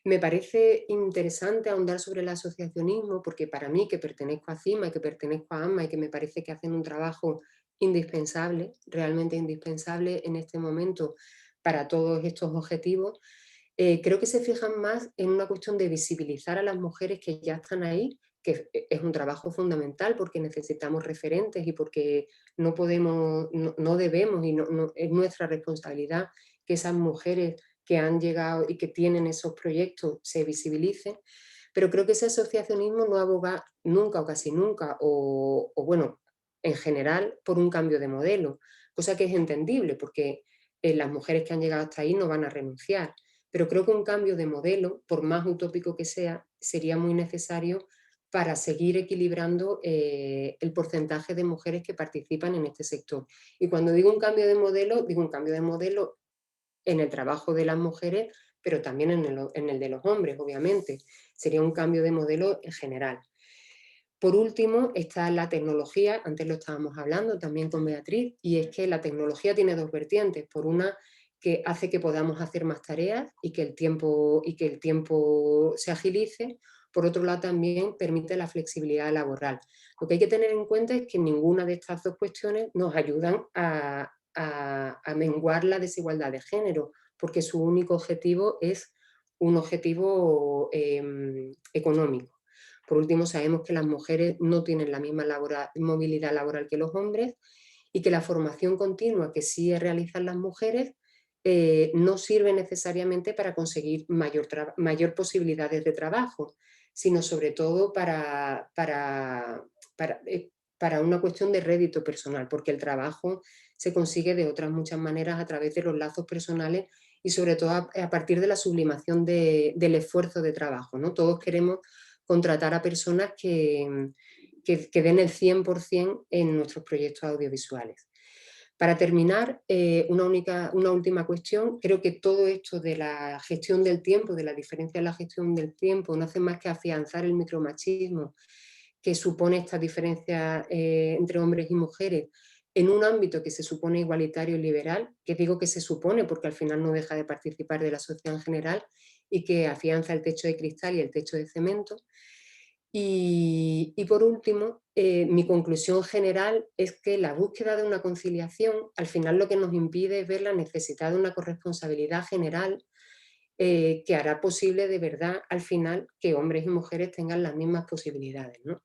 Me parece interesante ahondar sobre el asociacionismo porque para mí, que pertenezco a CIMA y que pertenezco a AMMA y que me parece que hacen un trabajo indispensable, realmente indispensable en este momento para todos estos objetivos, creo que se fijan más en una cuestión de visibilizar a las mujeres que ya están ahí, que es un trabajo fundamental porque necesitamos referentes y porque no podemos, no debemos y es nuestra responsabilidad que esas mujeres que han llegado y que tienen esos proyectos se visibilicen, pero creo que ese asociacionismo no aboga nunca o casi nunca, o bueno, en general, por un cambio de modelo, cosa que es entendible porque las mujeres que han llegado hasta ahí no van a renunciar, pero creo que un cambio de modelo, por más utópico que sea, sería muy necesario para seguir equilibrando el porcentaje de mujeres que participan en este sector. Y cuando digo un cambio de modelo, digo un cambio de modelo en el trabajo de las mujeres, pero también en el de los hombres, obviamente. Sería un cambio de modelo en general. Por último, está la tecnología, antes lo estábamos hablando también con Beatriz, y es que la tecnología tiene dos vertientes. Por una, que hace que podamos hacer más tareas y que el tiempo se agilice. Por otro lado, también permite la flexibilidad laboral. Lo que hay que tener en cuenta es que ninguna de estas dos cuestiones nos ayudan a menguar la desigualdad de género, porque su único objetivo es un objetivo económico. Por último, sabemos que las mujeres no tienen la misma movilidad laboral que los hombres y que la formación continua que sí realizan las mujeres no sirve necesariamente para conseguir mayor posibilidades de trabajo, sino sobre todo para una cuestión de rédito personal, porque el trabajo se consigue de otras muchas maneras a través de los lazos personales y sobre todo a partir de la sublimación del esfuerzo de trabajo, ¿no? Todos queremos contratar a personas que den el 100% en nuestros proyectos audiovisuales. Para terminar, una última cuestión. Creo que todo esto de la gestión del tiempo, de la diferencia en la gestión del tiempo, no hace más que afianzar el micromachismo que supone esta diferencia entre hombres y mujeres en un ámbito que se supone igualitario y liberal, que digo que se supone porque al final no deja de participar de la sociedad en general y que afianza el techo de cristal y el techo de cemento. Y por último, mi conclusión general es que la búsqueda de una conciliación al final lo que nos impide es ver la necesidad de una corresponsabilidad general que hará posible de verdad al final que hombres y mujeres tengan las mismas posibilidades, ¿no?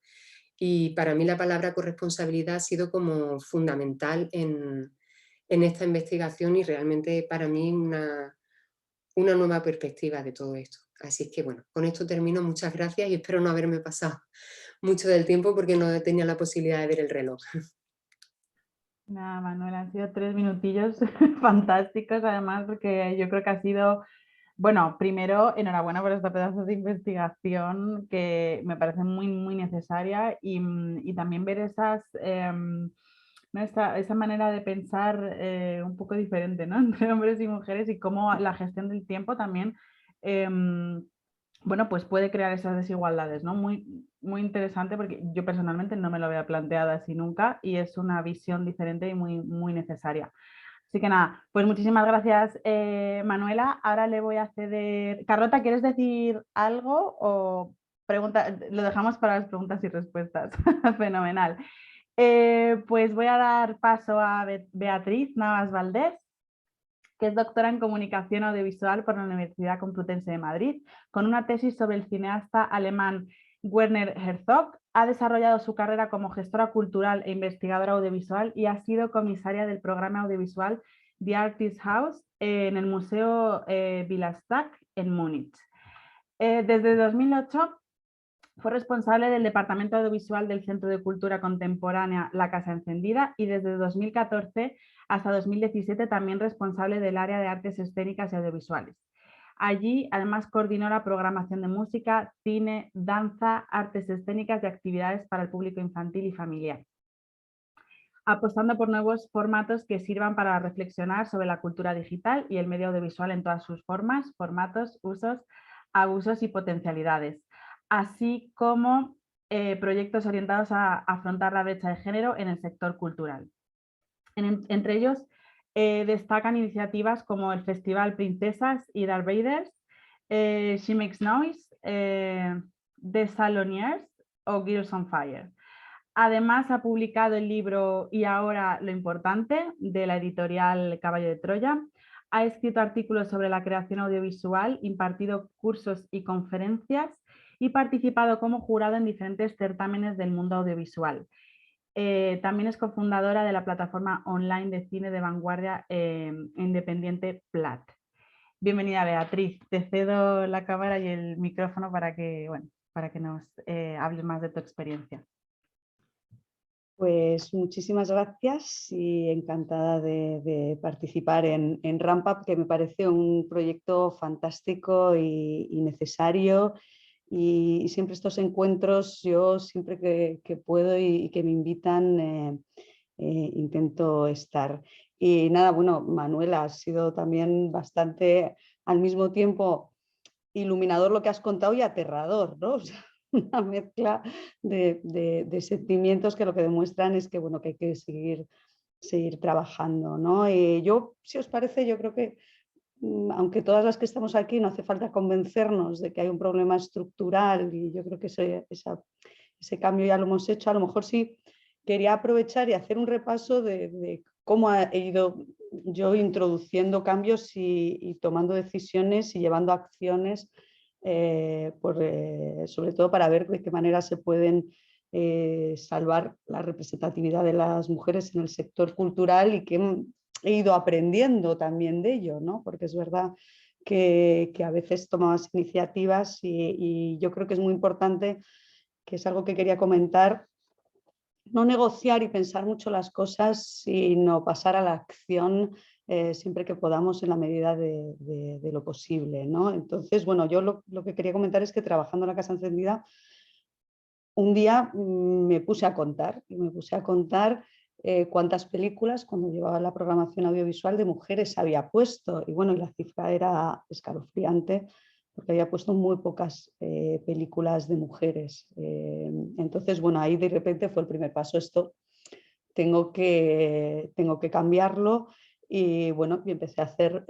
Y para mí la palabra corresponsabilidad ha sido como fundamental en esta investigación y realmente para mí una nueva perspectiva de todo esto. Así es que bueno, con esto termino. Muchas gracias y espero no haberme pasado mucho del tiempo porque no tenía la posibilidad de ver el reloj. Nada, Manuela, han sido 3 minutillos fantásticos, además, porque yo creo que ha sido, bueno, primero, enhorabuena por esta pedazo de investigación que me parece muy, muy necesaria y también ver ¿no? esa manera de pensar un poco diferente, ¿no? Entre hombres y mujeres y cómo la gestión del tiempo también bueno, pues puede crear esas desigualdades, ¿no? Muy, muy interesante porque yo personalmente no me lo había planteado así nunca y es una visión diferente y muy, muy necesaria. Así que nada, pues muchísimas gracias, Manuela. Ahora le voy a ceder... Carlota, ¿quieres decir algo o pregunta? Lo dejamos para las preguntas y respuestas. Fenomenal. Pues voy a dar paso a Beatriz Navas Valdés, que es doctora en Comunicación Audiovisual por la Universidad Complutense de Madrid, con una tesis sobre el cineasta alemán Werner Herzog. Ha desarrollado su carrera como gestora cultural e investigadora audiovisual y ha sido comisaria del programa audiovisual The Artist House en el Museo Villa-Stack en Múnich. Desde 2008 fue responsable del Departamento Audiovisual del Centro de Cultura Contemporánea La Casa Encendida y desde 2014 hasta 2017 también responsable del área de artes escénicas y audiovisuales. Allí además coordinó la programación de música, cine, danza, artes escénicas y actividades para el público infantil y familiar, apostando por nuevos formatos que sirvan para reflexionar sobre la cultura digital y el medio audiovisual en todas sus formas, formatos, usos, abusos y potencialidades, así como proyectos orientados a afrontar la brecha de género en el sector cultural. Entre ellos destacan iniciativas como el Festival Princesas y Darth Vaders, She Makes Noise, The Saloniers o Girls on Fire. Además ha publicado el libro Y ahora lo importante, de la editorial Caballo de Troya. Ha escrito artículos sobre la creación audiovisual, impartido cursos y conferencias y participado como jurado en diferentes certámenes del mundo audiovisual. También es cofundadora de la plataforma online de cine de vanguardia independiente PLAT. Bienvenida, Beatriz. Te cedo la cámara y el micrófono para que nos hables más de tu experiencia. Pues muchísimas gracias y encantada de participar en Ramp Up, que me parece un proyecto fantástico y necesario. Y siempre estos encuentros, yo siempre que puedo y que me invitan, intento estar. Y nada, bueno, Manuela, ha sido también bastante al mismo tiempo iluminador lo que has contado y aterrador, ¿no? O sea, una mezcla de sentimientos que lo que demuestran es que, bueno, que hay que seguir trabajando, ¿no? Yo, si os parece, yo creo que aunque todas las que estamos aquí no hace falta convencernos de que hay un problema estructural, y yo creo que ese cambio ya lo hemos hecho, a lo mejor sí quería aprovechar y hacer un repaso de cómo he ido yo introduciendo cambios y tomando decisiones y llevando acciones, sobre todo para ver de qué manera se pueden salvar la representatividad de las mujeres en el sector cultural y que he ido aprendiendo también de ello, ¿no? Porque es verdad que a veces tomabas iniciativas y yo creo que es muy importante, que es algo que quería comentar, no negociar y pensar mucho las cosas, sino pasar a la acción siempre que podamos en la medida de lo posible, ¿no? Entonces, bueno, yo lo que quería comentar es que trabajando en la Casa Encendida, un día me puse a contar cuántas películas, cuando llevaba la programación audiovisual, de mujeres había puesto. Y bueno, la cifra era escalofriante, porque había puesto muy pocas películas de mujeres. Entonces, bueno, ahí de repente fue el primer paso. Esto tengo que cambiarlo. Y bueno, y empecé a hacer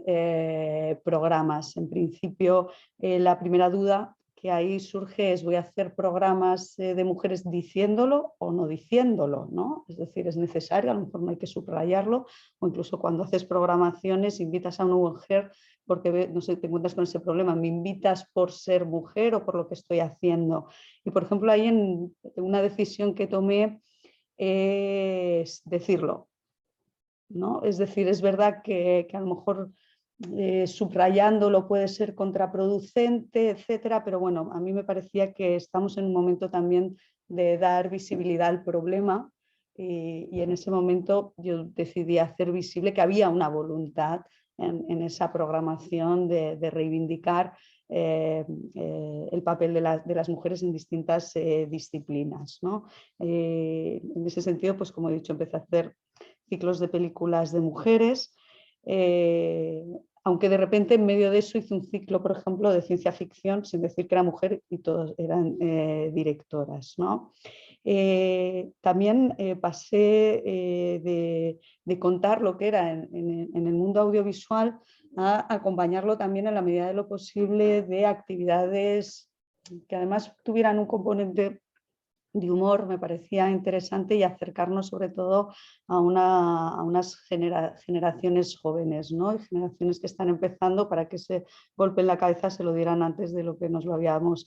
programas. En principio, la primera duda que ahí surge es: ¿voy a hacer programas de mujeres diciéndolo o no diciéndolo, ¿no? Es decir, es necesario, a lo mejor no hay que subrayarlo, o incluso cuando haces programaciones invitas a una mujer porque, no sé, te encuentras con ese problema: ¿me invitas por ser mujer o por lo que estoy haciendo? Y por ejemplo, ahí en una decisión que tomé es decirlo, ¿no? Es decir, es verdad que a lo mejor subrayándolo puede ser contraproducente, etcétera, pero bueno, a mí me parecía que estamos en un momento también de dar visibilidad al problema, y en ese momento yo decidí hacer visible que había una voluntad en esa programación de reivindicar el papel de las mujeres en distintas disciplinas, ¿no? En ese sentido, pues como he dicho, empecé a hacer ciclos de películas de mujeres, aunque de repente en medio de eso hice un ciclo, por ejemplo, de ciencia ficción, sin decir que era mujer, y todas eran directoras, ¿no? También pasé de contar lo que era en el mundo audiovisual a acompañarlo también, en la medida de lo posible, de actividades que además tuvieran un componente de humor. Me parecía interesante, y acercarnos sobre todo a unas generaciones jóvenes, ¿no? Y generaciones que están empezando, para que ese golpe en la cabeza se lo dieran antes de lo que nos lo habíamos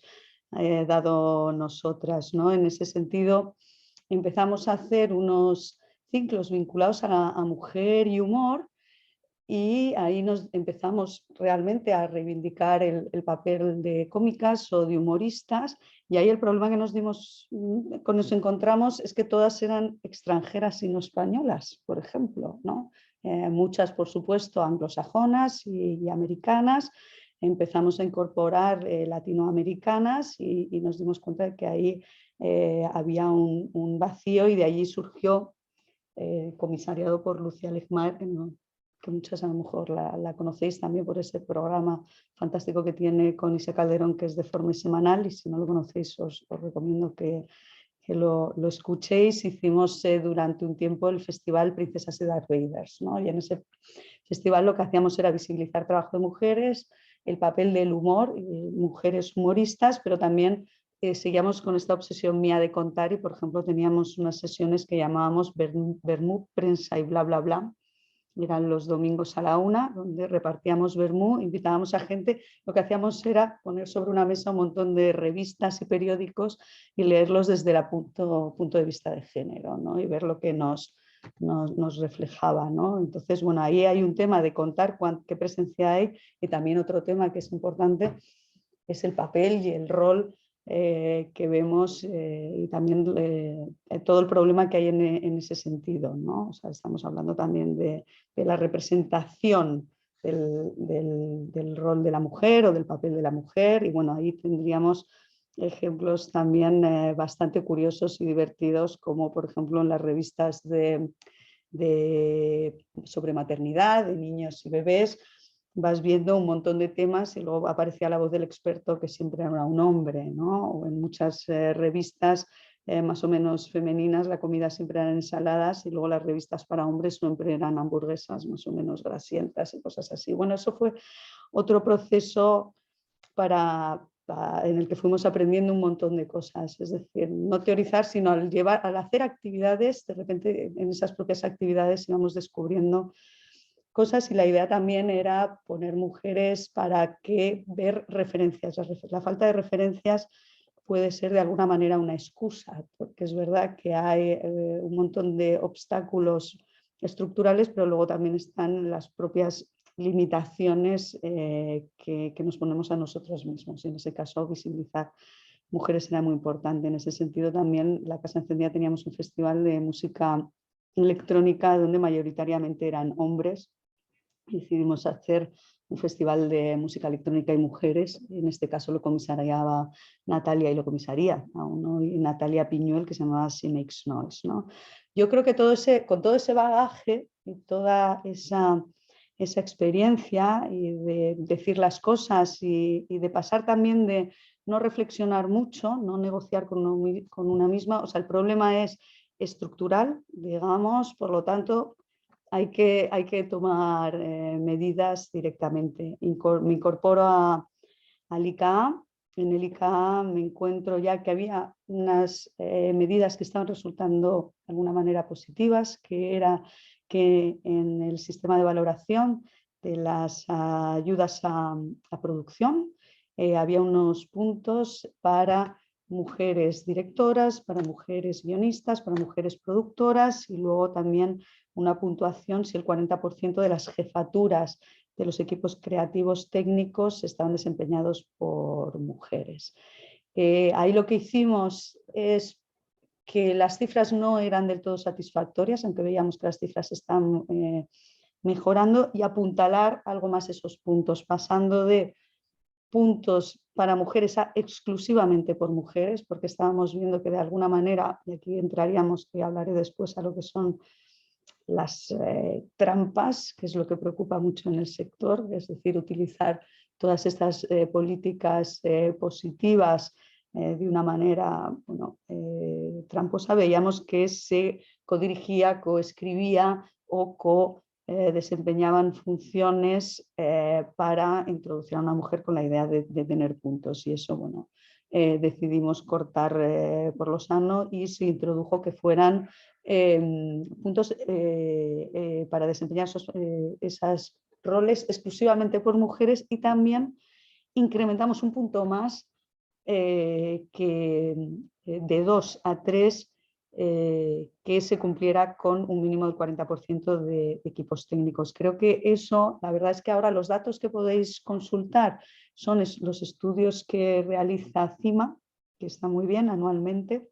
dado nosotras, ¿no? En ese sentido, empezamos a hacer unos ciclos vinculados a mujer y humor, y ahí nos empezamos realmente a reivindicar el papel de cómicas o de humoristas. Y ahí el problema que nos encontramos es que todas eran extranjeras y no españolas, por ejemplo, ¿no? Muchas, por supuesto, anglosajonas y americanas. Empezamos a incorporar latinoamericanas, y nos dimos cuenta de que ahí había un vacío, y de allí surgió, comisariado por Lucía Legmar, que muchas a lo mejor la conocéis también por ese programa fantástico que tiene con Ise Calderón, que es de forma semanal, y si no lo conocéis os recomiendo que lo escuchéis. Hicimos durante un tiempo el festival Princesas y Darth Vaders, ¿no? Y en ese festival lo que hacíamos era visibilizar trabajo de mujeres, el papel del humor, mujeres humoristas, pero también seguíamos con esta obsesión mía de contar y, por ejemplo, teníamos unas sesiones que llamábamos Vermú, prensa y bla, bla, bla. Eran los domingos a la 1, donde repartíamos vermú, invitábamos a gente. Lo que hacíamos era poner sobre una mesa un montón de revistas y periódicos y leerlos desde el punto de vista de género, ¿no? Y ver lo que nos reflejaba, ¿no? Entonces, bueno, ahí hay un tema de contar qué presencia hay, y también otro tema que es importante es el papel y el rol que vemos, y también todo el problema que hay en ese sentido, ¿no? O sea, estamos hablando también de la representación del rol de la mujer o del papel de la mujer, y bueno, ahí tendríamos ejemplos también bastante curiosos y divertidos, como por ejemplo en las revistas sobre maternidad, de niños y bebés, vas viendo un montón de temas y luego aparecía la voz del experto, que siempre era un hombre, ¿no? O en muchas revistas más o menos femeninas la comida siempre eran ensaladas, y luego las revistas para hombres siempre eran hamburguesas más o menos grasientas y cosas así. Bueno, eso fue otro proceso en el que fuimos aprendiendo un montón de cosas, es decir, no teorizar, sino al hacer actividades, de repente en esas propias actividades íbamos descubriendo cosas, y la idea también era poner mujeres para que ver referencias. La falta de referencias puede ser de alguna manera una excusa, porque es verdad que hay un montón de obstáculos estructurales, pero luego también están las propias limitaciones que nos ponemos a nosotros mismos, y en ese caso visibilizar mujeres era muy importante. En ese sentido también la Casa Encendida teníamos un festival de música electrónica donde mayoritariamente eran hombres. Decidimos hacer un festival de música electrónica y mujeres, y en este caso lo comisariaba Natalia, y lo comisaría aún hoy Natalia Piñuel, que se llamaba She Makes Noise, ¿no? Yo creo que con todo ese bagaje y toda esa experiencia, y de decir las cosas, y de pasar también de no reflexionar mucho, no negociar con una misma, o sea, el problema es estructural, digamos, por lo tanto hay que tomar medidas directamente. Me incorporo al ICA. En el ICA me encuentro ya que había unas medidas que estaban resultando de alguna manera positivas, que era que en el sistema de valoración de las ayudas a producción había unos puntos para mujeres directoras, para mujeres guionistas, para mujeres productoras, y luego también una puntuación si el 40% de las jefaturas de los equipos creativos técnicos estaban desempeñados por mujeres. Ahí lo que hicimos es que las cifras no eran del todo satisfactorias, aunque veíamos que las cifras están mejorando, y apuntalar algo más esos puntos, pasando de puntos para mujeres a exclusivamente por mujeres, porque estábamos viendo que de alguna manera, y aquí entraríamos, y hablaré después, a lo que son las trampas, que es lo que preocupa mucho en el sector, es decir, utilizar todas estas políticas positivas de una manera tramposa. Veíamos que se codirigía, coescribía o desempeñaban funciones para introducir a una mujer con la idea de tener puntos, y eso, bueno, decidimos cortar por lo sano, y se introdujo que fueran puntos para desempeñar esos roles exclusivamente por mujeres, y también incrementamos un punto más de 2 a 3 que se cumpliera con un mínimo del 40% de equipos técnicos. Creo que eso, la verdad es que ahora los datos que podéis consultar son los estudios que realiza CIMA, que está muy bien anualmente,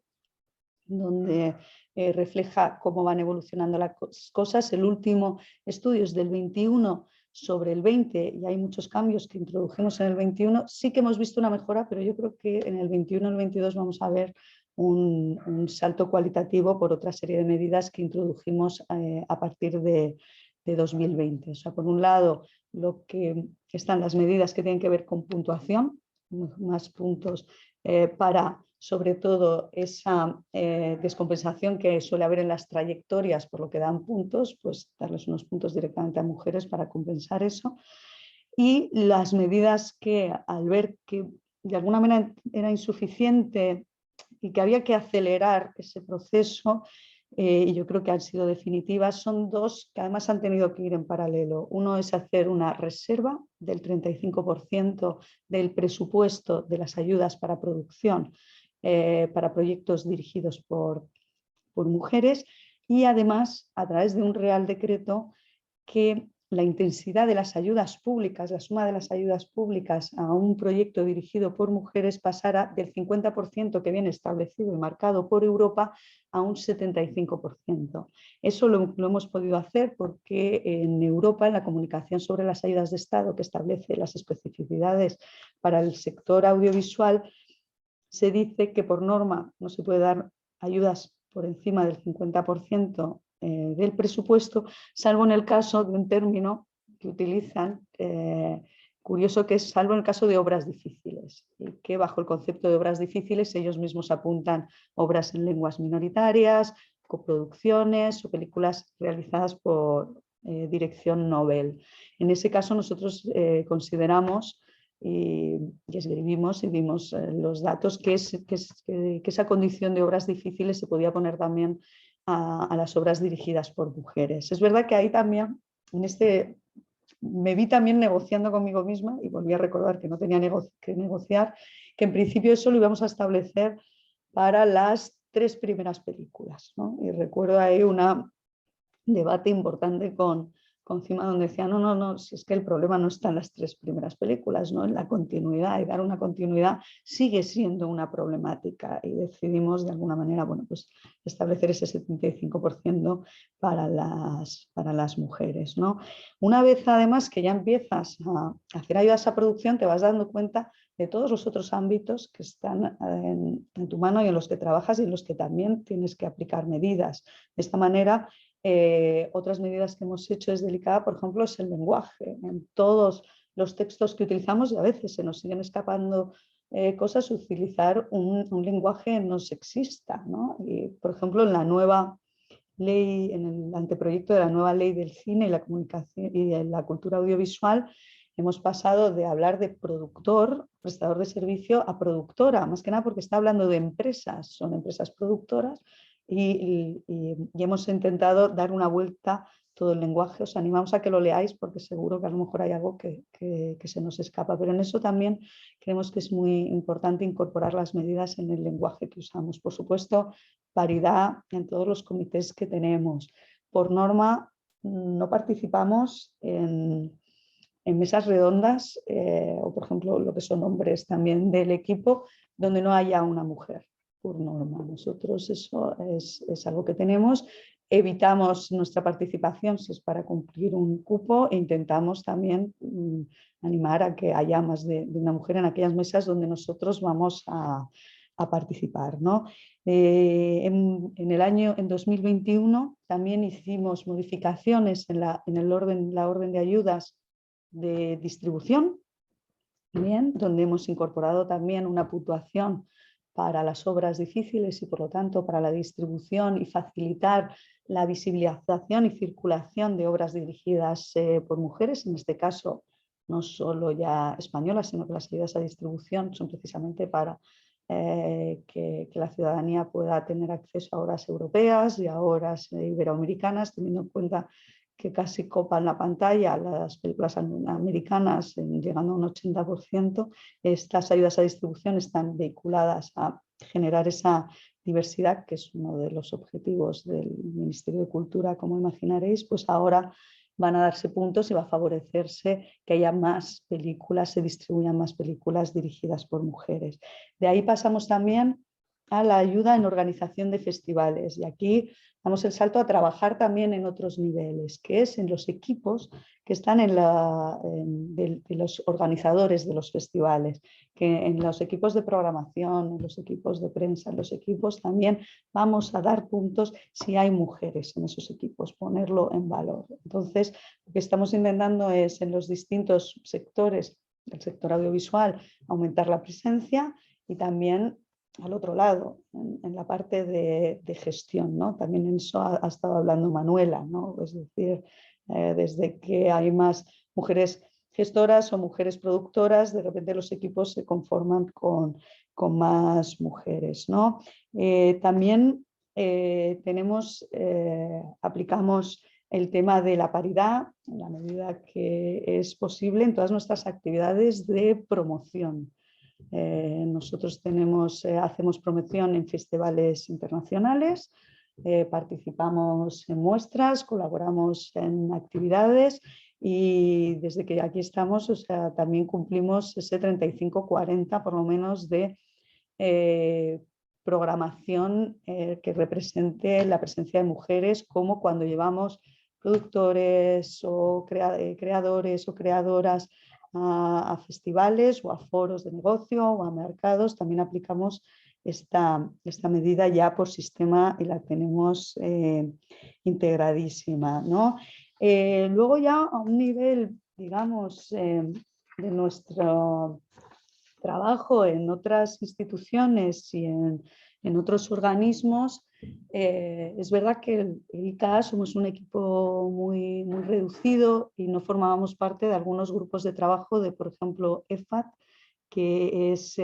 donde refleja cómo van evolucionando las cosas. El último estudio es del 21 sobre el 20, y hay muchos cambios que introdujimos en el 21. Sí que hemos visto una mejora, pero yo creo que en el 21 y el 22 vamos a ver un salto cualitativo por otra serie de medidas que introdujimos a partir de 2020. O sea, por un lado, lo que están las medidas que tienen que ver con puntuación, más puntos para, sobre todo, esa descompensación que suele haber en las trayectorias por lo que dan puntos, pues darles unos puntos directamente a mujeres para compensar eso. y las medidas que, al ver que de alguna manera era insuficiente y que había que acelerar ese proceso, y yo creo que han sido definitivas, son dos que además han tenido que ir en paralelo. Uno es hacer una reserva del 35% del presupuesto de las ayudas para producción para proyectos dirigidos por mujeres, y además a través de un Real Decreto que la intensidad de las ayudas públicas, la suma de las ayudas públicas a un proyecto dirigido por mujeres pasara del 50% que viene establecido y marcado por Europa a un 75%. Eso lo hemos podido hacer porque en Europa, en la comunicación sobre las ayudas de Estado que establece las especificidades para el sector audiovisual, se dice que por norma no se puede dar ayudas por encima del 50% del presupuesto, salvo en el caso de un término que utilizan, curioso, que es salvo en el caso de obras difíciles, y que bajo el concepto de obras difíciles ellos mismos apuntan obras en lenguas minoritarias, coproducciones o películas realizadas por dirección Nobel. En ese caso nosotros consideramos y escribimos y vimos los datos que esa condición de obras difíciles se podía poner también a las obras dirigidas por mujeres. Es verdad que ahí también, me vi también negociando conmigo misma y volví a recordar que no tenía que negociar, que en principio eso lo íbamos a establecer para las 3 primeras películas, ¿no? Y recuerdo ahí un debate importante con CIMA, donde decía, no, si es que el problema no está en las 3 primeras películas, ¿no? En la continuidad, y dar una continuidad sigue siendo una problemática, y decidimos de alguna manera, bueno, pues establecer ese 75% para las mujeres, ¿no? Una vez además que ya empiezas a hacer ayudas a producción, te vas dando cuenta de todos los otros ámbitos que están en tu mano y en los que trabajas y en los que también tienes que aplicar medidas. De esta manera, otras medidas que hemos hecho es delicada, por ejemplo, es el lenguaje. En todos los textos que utilizamos, y a veces se nos siguen escapando cosas, utilizar un lenguaje no sexista, ¿no? Y, por ejemplo, en la nueva ley, en el anteproyecto de la nueva ley del cine y la comunicación y de la cultura audiovisual, hemos pasado de hablar de productor, prestador de servicio, a productora, más que nada porque está hablando de empresas, son empresas productoras, y hemos intentado dar una vuelta todo el lenguaje. Os animamos a que lo leáis porque seguro que a lo mejor hay algo que se nos escapa, pero en eso también creemos que es muy importante incorporar las medidas en el lenguaje que usamos. Por supuesto, paridad en todos los comités que tenemos. Por norma, no participamos en mesas redondas o, por ejemplo, lo que son hombres también del equipo, donde no haya una mujer, por norma. Nosotros eso es algo que tenemos. Evitamos nuestra participación si es para cumplir un cupo, e intentamos también animar a que haya más de una mujer en aquellas mesas donde nosotros vamos a participar, ¿no? En 2021 también hicimos modificaciones en la orden de ayudas de distribución, bien, donde hemos incorporado también una puntuación para las obras difíciles y por lo tanto para la distribución y facilitar la visibilización y circulación de obras dirigidas por mujeres, en este caso no solo ya españolas, sino que las ayudas a distribución son precisamente para que la ciudadanía pueda tener acceso a obras europeas y a obras iberoamericanas, teniendo en cuenta que casi copan la pantalla las películas americanas, llegando a un 80%. Estas ayudas a distribución están vehiculadas a generar esa diversidad, que es uno de los objetivos del Ministerio de Cultura, como imaginaréis. Pues ahora van a darse puntos y va a favorecerse que haya más películas, se distribuyan más películas dirigidas por mujeres. De ahí pasamos también a la ayuda en organización de festivales, y aquí damos el salto a trabajar también en otros niveles, que es en los equipos que están de los organizadores de los festivales, que en los equipos de programación, en los equipos de prensa, en los equipos también vamos a dar puntos si hay mujeres en esos equipos, ponerlo en valor. Entonces, lo que estamos intentando es en los distintos sectores del sector audiovisual aumentar la presencia, y también al otro lado, en la parte de gestión, ¿no? También en eso ha estado hablando Manuela, ¿no? Es decir, desde que hay más mujeres gestoras o mujeres productoras, de repente los equipos se conforman con más mujeres, ¿no? También aplicamos el tema de la paridad, en la medida que es posible, en todas nuestras actividades de promoción. Nosotros hacemos promoción en festivales internacionales, participamos en muestras, colaboramos en actividades y desde que aquí estamos, o sea, también cumplimos ese 35-40 por lo menos de programación que represente la presencia de mujeres, como cuando llevamos productores o creadores o creadoras a festivales o a foros de negocio o a mercados. También aplicamos esta medida ya por sistema y la tenemos integradísima, ¿no? Luego ya a un nivel, digamos, de nuestro trabajo en otras instituciones y en otros organismos, es verdad que el ICA somos un equipo muy reducido y no formábamos parte de algunos grupos de trabajo de, por ejemplo, EFAT, que es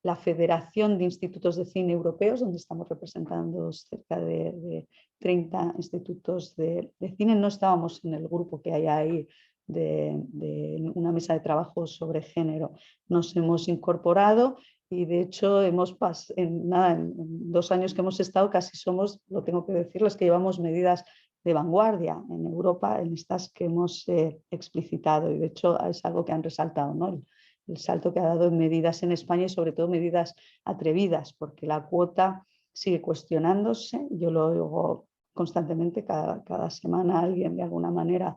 la Federación de Institutos de Cine Europeos, donde estamos representando cerca de 30 institutos de cine. No estábamos en el grupo que hay ahí de una mesa de trabajo sobre género. Nos hemos incorporado y de hecho en 2 años que hemos estado casi somos, lo tengo que decir, los que llevamos medidas de vanguardia en Europa en estas que hemos explicitado, y de hecho es algo que han resaltado, ¿no? El salto que ha dado en medidas en España y sobre todo medidas atrevidas, porque la cuota sigue cuestionándose. Yo lo oigo constantemente, cada semana alguien de alguna manera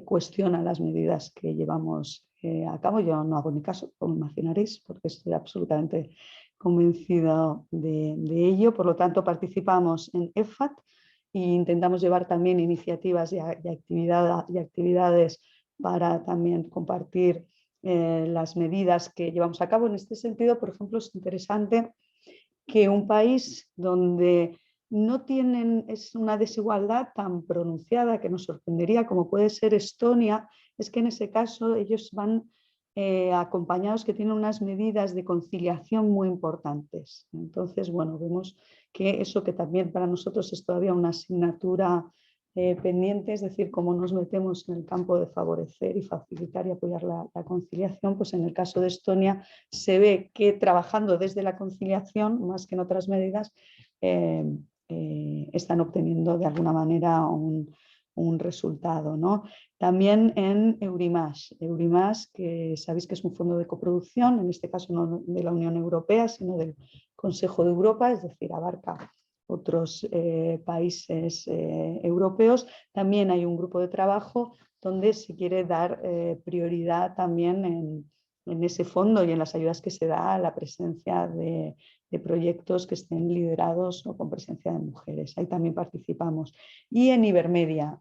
cuestiona las medidas que llevamos a cabo. Yo no hago ni caso, como imaginaréis, porque estoy absolutamente convencida de ello. Por lo tanto, participamos en EFAT e intentamos llevar también iniciativas y actividades para también compartir las medidas que llevamos a cabo. En este sentido, por ejemplo, es interesante que un país donde no es una desigualdad tan pronunciada, que nos sorprendería, como puede ser Estonia, es que en ese caso ellos van acompañados, que tienen unas medidas de conciliación muy importantes. Entonces, bueno, vemos que eso, que también para nosotros es todavía una asignatura pendiente, es decir, cómo nos metemos en el campo de favorecer y facilitar y apoyar la conciliación, pues en el caso de Estonia se ve que trabajando desde la conciliación, más que en otras medidas, están obteniendo de alguna manera un resultado, ¿no? También en Eurimash, que sabéis que es un fondo de coproducción, en este caso no de la Unión Europea, sino del Consejo de Europa, es decir, abarca otros países europeos. También hay un grupo de trabajo donde se quiere dar prioridad también en ese fondo y en las ayudas que se da a la presencia de proyectos que estén liderados o con presencia de mujeres. Ahí también participamos. Y en Ibermedia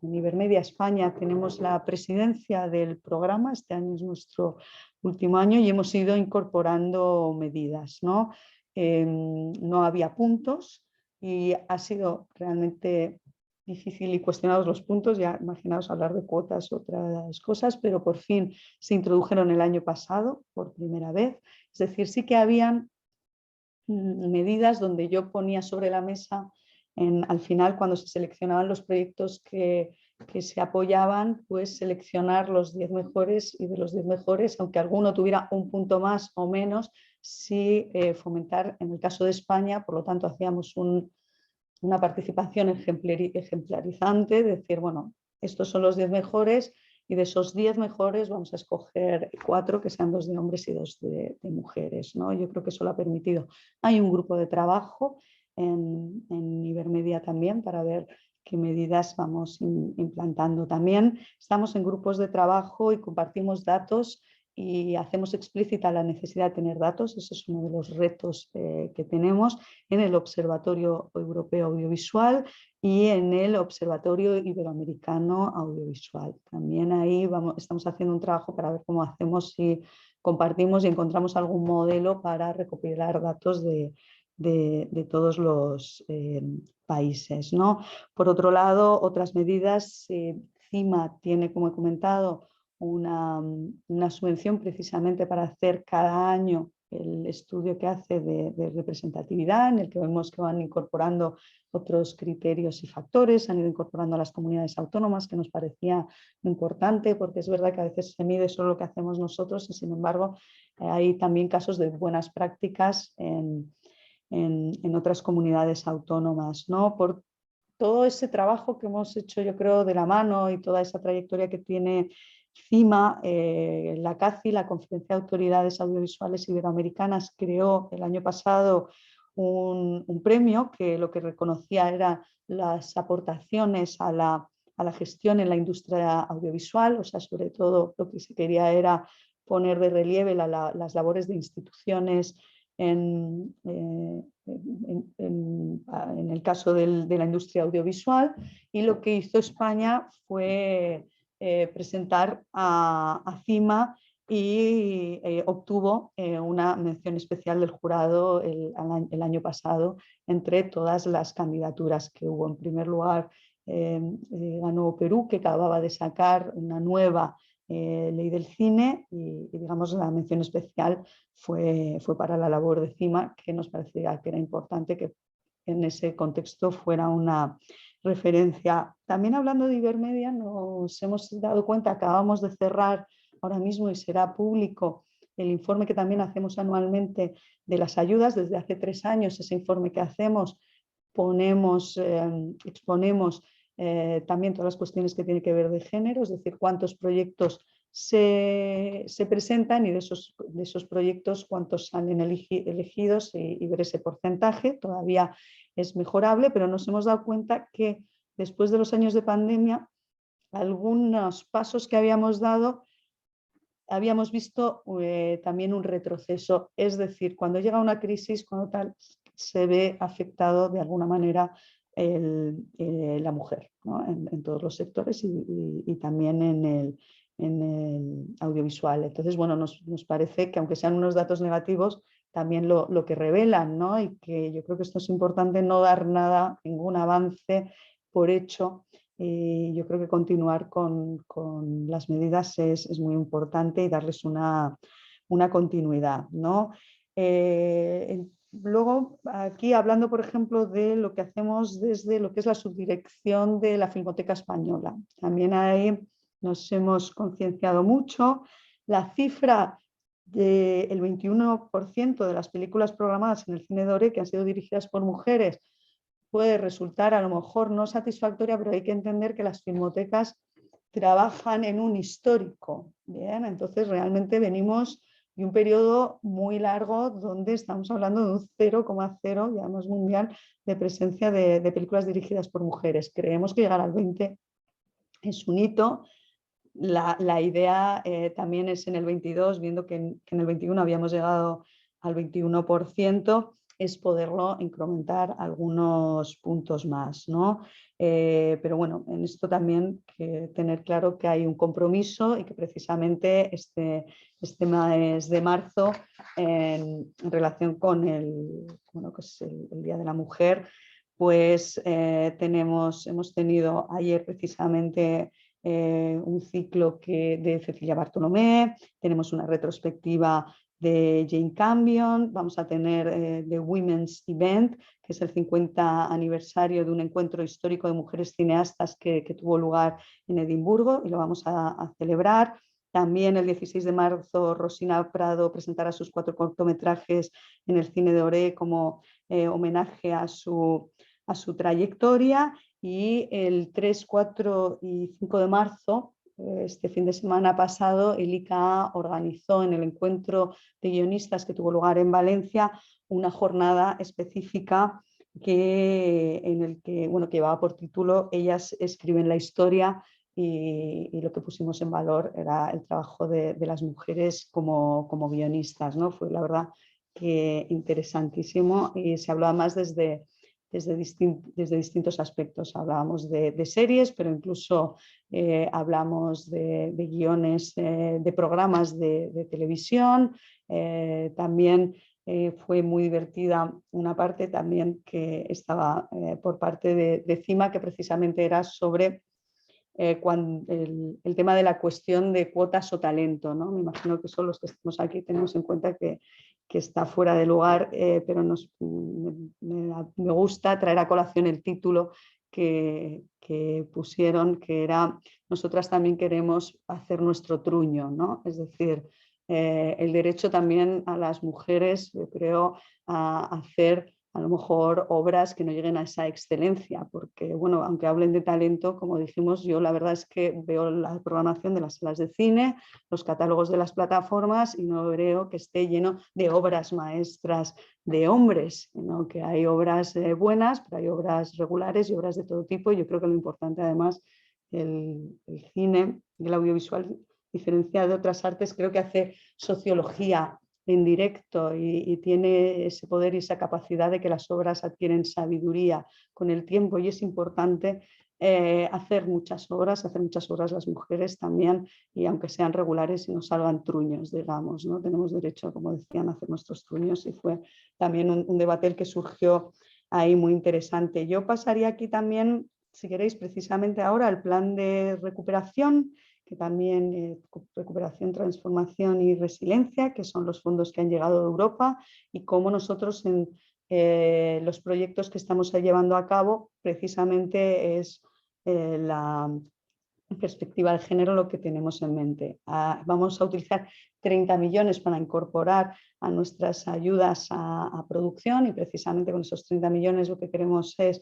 España tenemos la presidencia del programa. Este año es nuestro último año y hemos ido incorporando medidas, ¿no? No había puntos y ha sido realmente difícil y cuestionados los puntos, ya imaginaos hablar de cuotas, otras cosas, pero por fin se introdujeron el año pasado por primera vez. Es decir, sí que habían medidas donde yo ponía sobre la mesa al final, cuando se seleccionaban los proyectos que se apoyaban, pues seleccionar los 10 mejores, y de los 10 mejores, aunque alguno tuviera un punto más o menos, sí fomentar, en el caso de España, por lo tanto hacíamos una participación ejemplarizante, decir, bueno, estos son los 10 mejores y de esos 10 mejores vamos a escoger 4 que sean 2 de hombres y 2 de mujeres, ¿no? Yo creo que eso lo ha permitido. Hay un grupo de trabajo en Ibermedia también para ver qué medidas vamos implantando. También estamos en grupos de trabajo y compartimos datos y hacemos explícita la necesidad de tener datos. Ese es uno de los retos que tenemos en el Observatorio Europeo Audiovisual y en el Observatorio Iberoamericano Audiovisual. También ahí estamos haciendo un trabajo para ver cómo hacemos, si compartimos y encontramos algún modelo para recopilar datos de todos los países, ¿no? Por otro lado, otras medidas, CIMA tiene, como he comentado, una subvención precisamente para hacer cada año el estudio que hace de representatividad, en el que vemos que van incorporando otros criterios y factores, han ido incorporando a las comunidades autónomas, que nos parecía importante, porque es verdad que a veces se mide solo lo que hacemos nosotros y sin embargo hay también casos de buenas prácticas en otras comunidades autónomas, ¿no? Por todo ese trabajo que hemos hecho, yo creo, de la mano y toda esa trayectoria que tiene CIMA, la CACI, la Conferencia de Autoridades Audiovisuales Iberoamericanas, creó el año pasado un premio que lo que reconocía era las aportaciones a la gestión en la industria audiovisual, o sea, sobre todo lo que se quería era poner de relieve las labores de instituciones en el caso de la industria audiovisual, y lo que hizo España fue presentar a CIMA y obtuvo una mención especial del jurado el año pasado entre todas las candidaturas que hubo. En primer lugar ganó Perú, que acababa de sacar una nueva ley del cine, y digamos la mención especial fue para la labor de CIMA, que nos parecía que era importante que en ese contexto fuera una referencia. También hablando de Ibermedia, nos hemos dado cuenta, acabamos de cerrar ahora mismo y será público el informe que también hacemos anualmente de las ayudas. Desde hace 3 años ese informe que hacemos exponemos también todas las cuestiones que tienen que ver de género, es decir, cuántos proyectos se presentan y de esos proyectos cuántos salen elegidos y ver ese porcentaje. Todavía es mejorable, pero nos hemos dado cuenta que después de los años de pandemia, algunos pasos que habíamos dado, habíamos visto también un retroceso. Es decir, cuando llega una crisis, cuando tal, se ve afectado de alguna manera la mujer, ¿no? en todos los sectores y también en el audiovisual. Entonces, bueno, nos parece que aunque sean unos datos negativos, también lo que revelan, ¿no? Y que yo creo que esto es importante, no dar nada, ningún avance por hecho. Y yo creo que continuar con las medidas es muy importante y darles una continuidad, ¿no? Luego, aquí hablando, por ejemplo, de lo que hacemos desde lo que es la subdirección de la Filmoteca Española. También ahí nos hemos concienciado mucho. La cifra del 21% de las películas programadas en el cine de Ore que han sido dirigidas por mujeres puede resultar a lo mejor no satisfactoria, pero hay que entender que las filmotecas trabajan en un histórico. Bien, entonces realmente venimos de un periodo muy largo donde estamos hablando de un 0,0, digamos, mundial de presencia de películas dirigidas por mujeres. Creemos que llegar al 20 es un hito. La idea también es en el 22, viendo que en el 21 habíamos llegado al 21%, es poderlo incrementar algunos puntos más, ¿no? Pero bueno, en esto también que tener claro que hay un compromiso y que precisamente este mes de marzo, en relación con que es el Día de la Mujer, pues hemos tenido ayer precisamente un ciclo de Cecilia Bartolomé, tenemos una retrospectiva de Jane Campion, vamos a tener The Women's Event, que es el 50 aniversario de un encuentro histórico de mujeres cineastas que tuvo lugar en Edimburgo y lo vamos a celebrar. También el 16 de marzo Rosina Prado presentará sus 4 cortometrajes en el Cine de Ore como homenaje a su trayectoria, y el 3, 4 y 5 de marzo, este fin de semana pasado, el ICA organizó en el encuentro de guionistas que tuvo lugar en Valencia una jornada específica en el que, bueno, que llevaba por título Ellas escriben la historia, y lo que pusimos en valor era el trabajo de las mujeres como guionistas, ¿no? Fue la verdad que interesantísimo y se hablaba más desde distintos aspectos. Hablábamos de series, pero incluso hablamos de guiones de programas de televisión. También fue muy divertida una parte también que estaba por parte de CIMA, que precisamente era sobre el tema de la cuestión de cuotas o talento, ¿no? Me imagino que son los que estamos aquí, tenemos en cuenta que está fuera de lugar, pero me gusta traer a colación el título que pusieron, que era nosotras también queremos hacer nuestro truño, ¿no? Es decir, el derecho también a las mujeres, yo creo, a hacer a lo mejor obras que no lleguen a esa excelencia, porque bueno, aunque hablen de talento, como dijimos, yo la verdad es que veo la programación de las salas de cine, los catálogos de las plataformas y no veo que esté lleno de obras maestras de hombres, ¿no? Que hay obras buenas, pero hay obras regulares y obras de todo tipo. Yo creo que lo importante además, el cine y el audiovisual, diferenciado de otras artes, creo que hace sociología en directo y tiene ese poder y esa capacidad de que las obras adquieren sabiduría con el tiempo, y es importante hacer muchas obras las mujeres también, y aunque sean regulares y nos salgan truños, digamos, ¿no? Tenemos derecho, como decían, a hacer nuestros truños, y fue también un debate el que surgió ahí muy interesante. Yo pasaría aquí también, si queréis, precisamente ahora al plan de recuperación, que también recuperación, transformación y resiliencia, que son los fondos que han llegado de Europa, y cómo nosotros en los proyectos que estamos llevando a cabo precisamente es la perspectiva de género lo que tenemos en mente. Vamos a utilizar 30 millones para incorporar a nuestras ayudas a producción, y precisamente con esos 30 millones lo que queremos es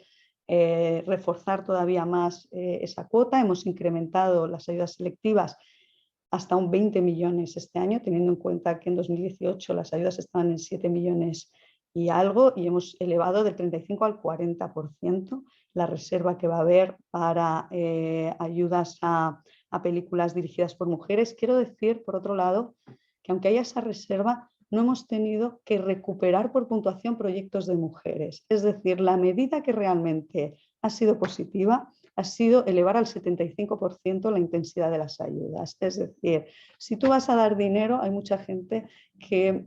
reforzar todavía más esa cuota. Hemos incrementado las ayudas selectivas hasta un 20 millones este año, teniendo en cuenta que en 2018 las ayudas estaban en 7 millones y algo, y hemos elevado del 35 al 40% la reserva que va a haber para ayudas a películas dirigidas por mujeres. Quiero decir, por otro lado, que aunque haya esa reserva, no hemos tenido que recuperar por puntuación proyectos de mujeres. Es decir, la medida que realmente ha sido positiva ha sido elevar al 75% la intensidad de las ayudas. Es decir, si tú vas a dar dinero, hay mucha gente que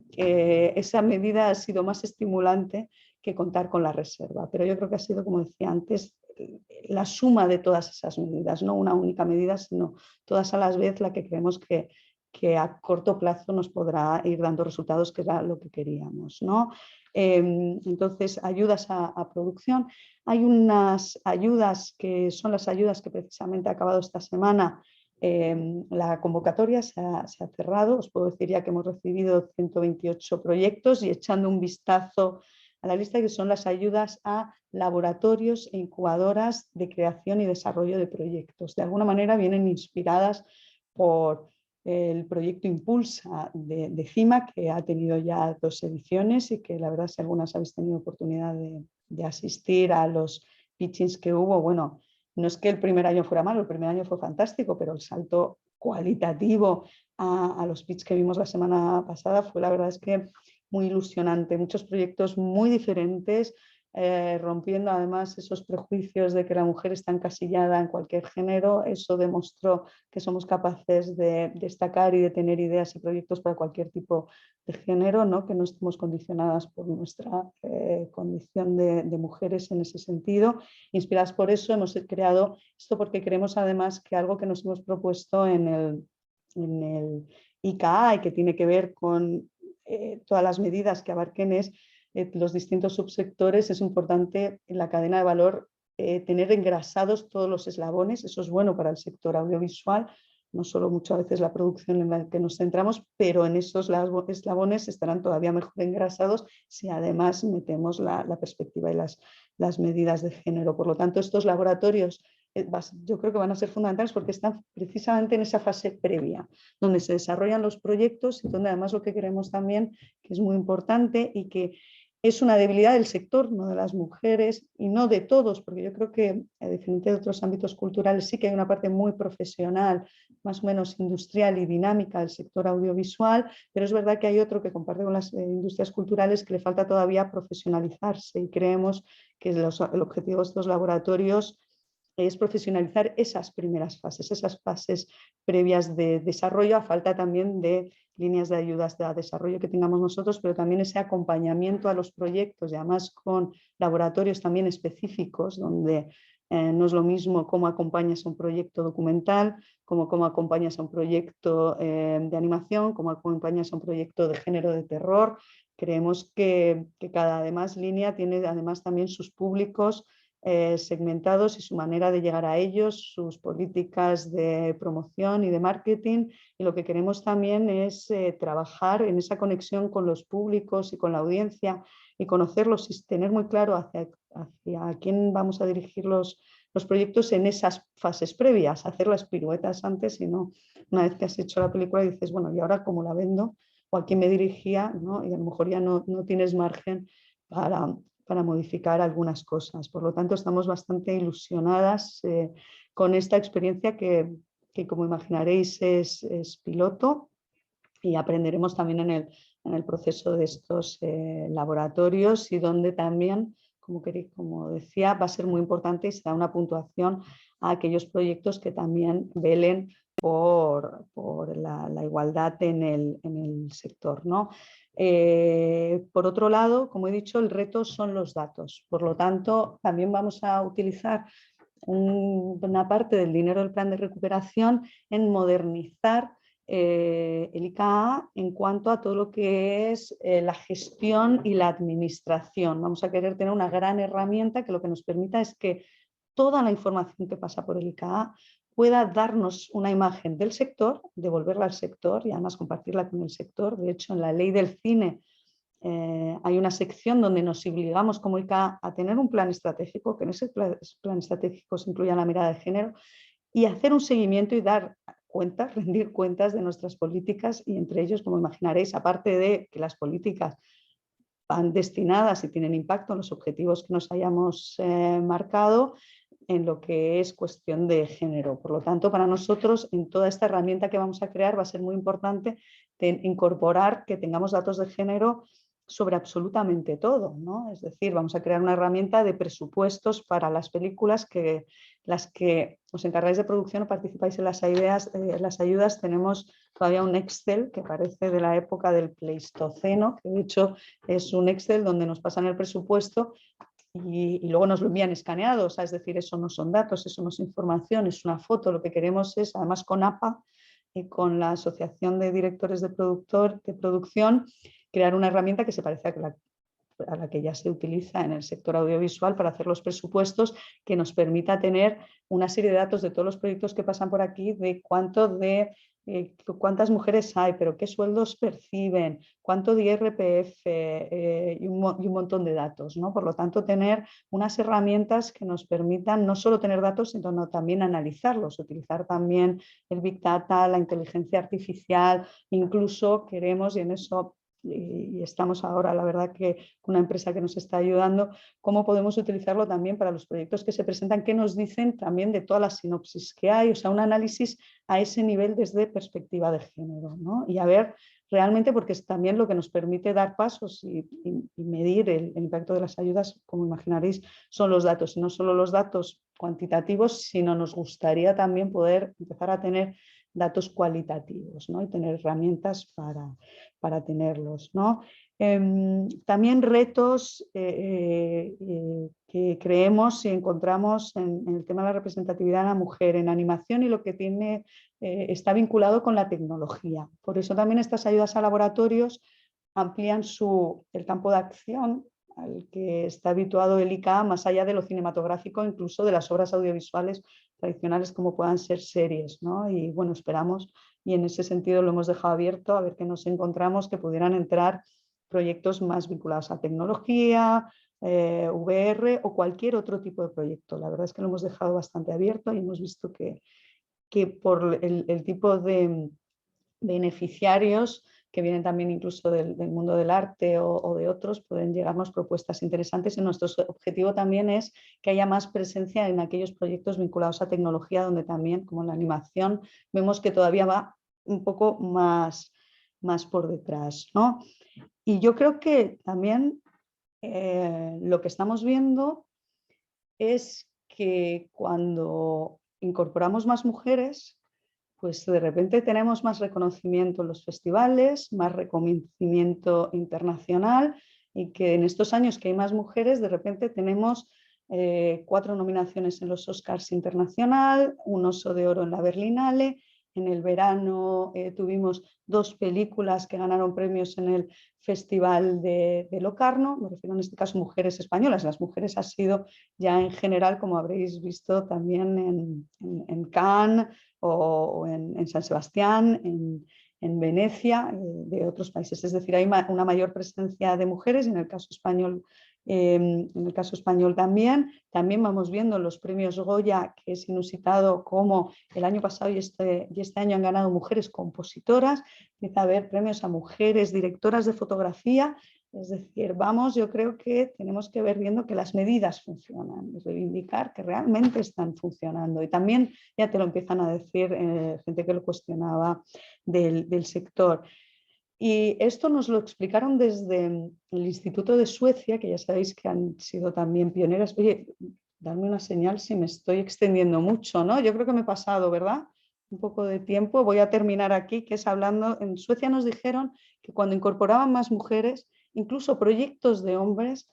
esa medida ha sido más estimulante que contar con la reserva. Pero yo creo que ha sido, como decía antes, la suma de todas esas medidas, no una única medida, sino todas a la vez, la que creemos que a corto plazo nos podrá ir dando resultados, que era lo que queríamos, ¿no? Entonces, ayudas a producción. Hay unas ayudas que son las ayudas que precisamente ha acabado esta semana. La convocatoria se ha cerrado. Os puedo decir ya que hemos recibido 128 proyectos, y echando un vistazo a la lista, que son las ayudas a laboratorios e incubadoras de creación y desarrollo de proyectos. De alguna manera vienen inspiradas por el proyecto Impulsa de CIMA, que ha tenido ya 2 ediciones, y que la verdad, si algunas habéis tenido oportunidad de asistir a los pitchings que hubo, bueno, no es que el primer año fuera malo, el primer año fue fantástico, pero el salto cualitativo a los pitches que vimos la semana pasada fue, la verdad es que muy ilusionante. Muchos proyectos muy diferentes, rompiendo además esos prejuicios de que la mujer está encasillada en cualquier género. Eso demostró que somos capaces de destacar y de tener ideas y proyectos para cualquier tipo de género, ¿no? Que no estemos condicionadas por nuestra condición de mujeres en ese sentido. Inspiradas por eso hemos creado esto, porque creemos además que algo que nos hemos propuesto en el IKA, y que tiene que ver con todas las medidas que abarquen los distintos subsectores, es importante en la cadena de valor tener engrasados todos los eslabones. Eso es bueno para el sector audiovisual, no solo muchas veces la producción en la que nos centramos, pero en esos eslabones estarán todavía mejor engrasados si además metemos la perspectiva y las medidas de género. Por lo tanto, estos laboratorios yo creo que van a ser fundamentales, porque están precisamente en esa fase previa, donde se desarrollan los proyectos, y donde además lo que queremos también, que es muy importante y que es una debilidad del sector, no de las mujeres y no de todos, porque yo creo que, a diferencia de otros ámbitos culturales, sí que hay una parte muy profesional, más o menos industrial y dinámica del sector audiovisual, pero es verdad que hay otro que comparte con las industrias culturales, que le falta todavía profesionalizarse, y creemos que el objetivo de estos laboratorios es profesionalizar esas primeras fases, esas fases previas de desarrollo, a falta también de líneas de ayudas de desarrollo que tengamos nosotros, pero también ese acompañamiento a los proyectos, y además con laboratorios también específicos, donde No es lo mismo cómo acompañas a un proyecto documental, cómo acompañas a un proyecto de animación, cómo acompañas a un proyecto de género de terror. Creemos que cada además línea tiene además también sus públicos segmentados y su manera de llegar a ellos, sus políticas de promoción y de marketing, y lo que queremos también es trabajar en esa conexión con los públicos y con la audiencia y conocerlos y tener muy claro hacia quién vamos a dirigir los proyectos en esas fases previas, hacer las piruetas antes y no una vez que has hecho la película y dices, bueno, ¿y ahora cómo la vendo? O a quién me dirigía, ¿no? Y a lo mejor ya no tienes margen para modificar algunas cosas. Por lo tanto, estamos bastante ilusionadas con esta experiencia que como imaginaréis, es piloto, y aprenderemos también en el proceso de estos laboratorios, y donde también, como decía, va a ser muy importante y se da una puntuación a aquellos proyectos que también velen por la igualdad en el sector, ¿no? Por otro lado, como he dicho, el reto son los datos. Por lo tanto, también vamos a utilizar una parte del dinero del plan de recuperación en modernizar el IKA en cuanto a todo lo que es la gestión y la administración. Vamos a querer tener una gran herramienta que lo que nos permita es que toda la información que pasa por el IKA pueda darnos una imagen del sector, devolverla al sector y además compartirla con el sector. De hecho, en la ley del cine hay una sección donde nos obligamos como IKA a tener un plan estratégico, que en ese plan estratégico se incluya la mirada de género, y hacer un seguimiento y dar cuentas, rendir cuentas de nuestras políticas, y entre ellos, como imaginaréis, aparte de que las políticas van destinadas y tienen impacto en los objetivos que nos hayamos marcado, en lo que es cuestión de género. Por lo tanto, para nosotros, en toda esta herramienta que vamos a crear, va a ser muy importante incorporar que tengamos datos de género sobre absolutamente todo, ¿no? Es decir, vamos a crear una herramienta de presupuestos para las películas, que las que os encargáis de producción o participáis en las ayudas, tenemos todavía un Excel que parece de la época del Pleistoceno, que de hecho es un Excel donde nos pasan el presupuesto y luego nos lo envían escaneado. O sea, es decir, eso no son datos, eso no es información, es una foto. Lo que queremos es, además con APA y con la Asociación de Directores de Producción, crear una herramienta que se parece a la que ya se utiliza en el sector audiovisual para hacer los presupuestos, que nos permita tener una serie de datos de todos los proyectos que pasan por aquí, de cuántas mujeres hay, pero qué sueldos perciben, cuánto de IRPF y un montón de datos, ¿no? Por lo tanto, tener unas herramientas que nos permitan no solo tener datos, sino también analizarlos, utilizar también el Big Data, la inteligencia artificial. Incluso queremos, y en eso y estamos ahora, la verdad, que una empresa que nos está ayudando, cómo podemos utilizarlo también para los proyectos que se presentan, que nos dicen también de todas las sinopsis que hay, o sea, un análisis a ese nivel desde perspectiva de género, ¿no? Y a ver realmente, porque es también lo que nos permite dar pasos y medir el impacto de las ayudas, como imaginaréis, son los datos, y no solo los datos cuantitativos, sino nos gustaría también poder empezar a tener datos cualitativos, ¿no? Y tener herramientas para tenerlos, ¿no? También retos que creemos y encontramos en el tema de la representatividad de la mujer en animación, y lo que está vinculado con la tecnología. Por eso también estas ayudas a laboratorios amplían el campo de acción al que está habituado el IKA, más allá de lo cinematográfico, incluso de las obras audiovisuales tradicionales como puedan ser series, ¿no? Y bueno, esperamos, y en ese sentido lo hemos dejado abierto a ver qué nos encontramos, que pudieran entrar proyectos más vinculados a tecnología, VR o cualquier otro tipo de proyecto. La verdad es que lo hemos dejado bastante abierto y hemos visto que por el tipo de beneficiarios que vienen también incluso del mundo del arte o de otros, pueden llegarnos propuestas interesantes, y nuestro objetivo también es que haya más presencia en aquellos proyectos vinculados a tecnología, donde también, como la animación, vemos que todavía va un poco más por detrás, ¿no? Y yo creo que también lo que estamos viendo es que cuando incorporamos más mujeres, pues de repente tenemos más reconocimiento en los festivales, más reconocimiento internacional, y que en estos años que hay más mujeres, de repente tenemos 4 nominaciones en los Oscars Internacional, un Oso de Oro en la Berlinale. En el verano tuvimos 2 películas que ganaron premios en el Festival de Locarno, me refiero en este caso mujeres españolas. Las mujeres ha sido ya en general, como habréis visto también en Cannes o en San Sebastián, en Venecia, de otros países. Es decir, hay una mayor presencia de mujeres y en el caso español también vamos viendo los premios Goya, que es inusitado como el año pasado y este año han ganado mujeres compositoras. Empieza a haber premios a mujeres directoras de fotografía. Es decir, yo creo que tenemos que ver viendo que las medidas funcionan y reivindicar que realmente están funcionando. Y también ya te lo empiezan a decir gente que lo cuestionaba del sector. Y esto nos lo explicaron desde el Instituto de Suecia, que ya sabéis que han sido también pioneras. Oye, dadme una señal si me estoy extendiendo mucho, ¿no? Yo creo que me he pasado, ¿verdad? Un poco de tiempo. Voy a terminar aquí, que es hablando. En Suecia nos dijeron que cuando incorporaban más mujeres, incluso proyectos de hombres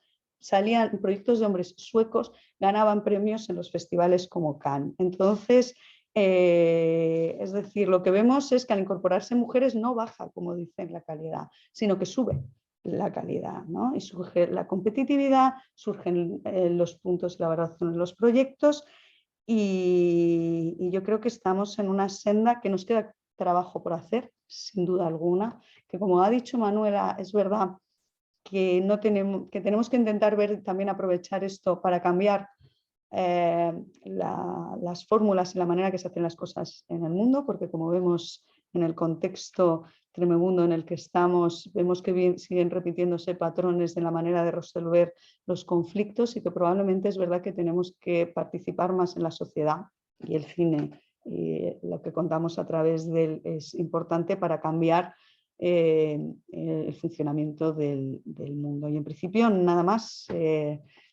suecos ganaban premios en los festivales como Cannes. Entonces, es decir, lo que vemos es que al incorporarse mujeres no baja, como dicen, la calidad, sino que sube la calidad, ¿no? Y surge la competitividad, surgen los puntos de elaboración de los proyectos y yo creo que estamos en una senda que nos queda trabajo por hacer, sin duda alguna, que como ha dicho Manuela, es verdad que tenemos que intentar ver, también aprovechar esto para cambiar las fórmulas y la manera que se hacen las cosas en el mundo, porque como vemos en el contexto tremebundo en el que estamos, vemos que siguen repitiéndose patrones en la manera de resolver los conflictos y que probablemente es verdad que tenemos que participar más en la sociedad y el cine. Y lo que contamos a través de él es importante para cambiar el funcionamiento del mundo. Y en principio nada más.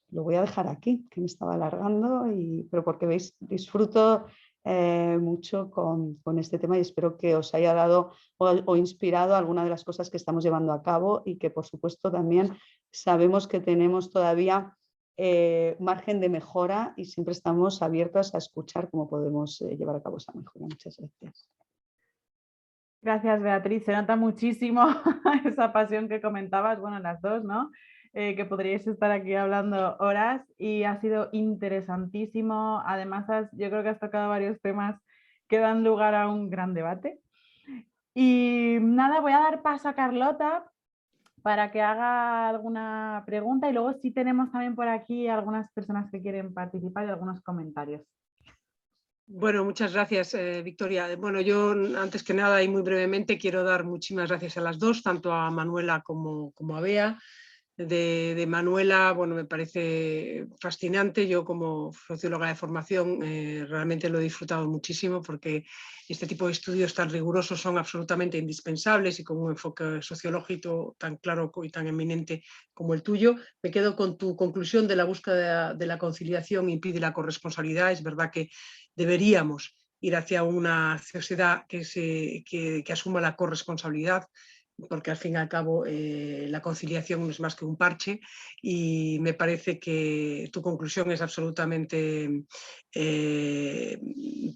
Lo voy a dejar aquí, que me estaba alargando, pero porque veis, disfruto mucho con este tema y espero que os haya dado o inspirado alguna de las cosas que estamos llevando a cabo y que por supuesto también sabemos que tenemos todavía margen de mejora y siempre estamos abiertos a escuchar cómo podemos llevar a cabo esa mejora. Muchas gracias. Gracias, Beatriz. Se nota muchísimo esa pasión que comentabas, bueno, las dos, ¿no? Que podríais estar aquí hablando horas y ha sido interesantísimo. Además, yo creo que has tocado varios temas que dan lugar a un gran debate. Y nada, voy a dar paso a Carlota para que haga alguna pregunta y luego sí tenemos también por aquí algunas personas que quieren participar y algunos comentarios. Bueno, muchas gracias, Victoria. Bueno, yo antes que nada y muy brevemente quiero dar muchísimas gracias a las dos, tanto a Manuela como a Bea. De Manuela, bueno, me parece fascinante. Yo como socióloga de formación realmente lo he disfrutado muchísimo porque este tipo de estudios tan rigurosos son absolutamente indispensables y con un enfoque sociológico tan claro y tan eminente como el tuyo. Me quedo con tu conclusión de la búsqueda de la conciliación impide la corresponsabilidad. Es verdad que deberíamos ir hacia una sociedad que asuma la corresponsabilidad, porque al fin y al cabo la conciliación no es más que un parche y me parece que tu conclusión es absolutamente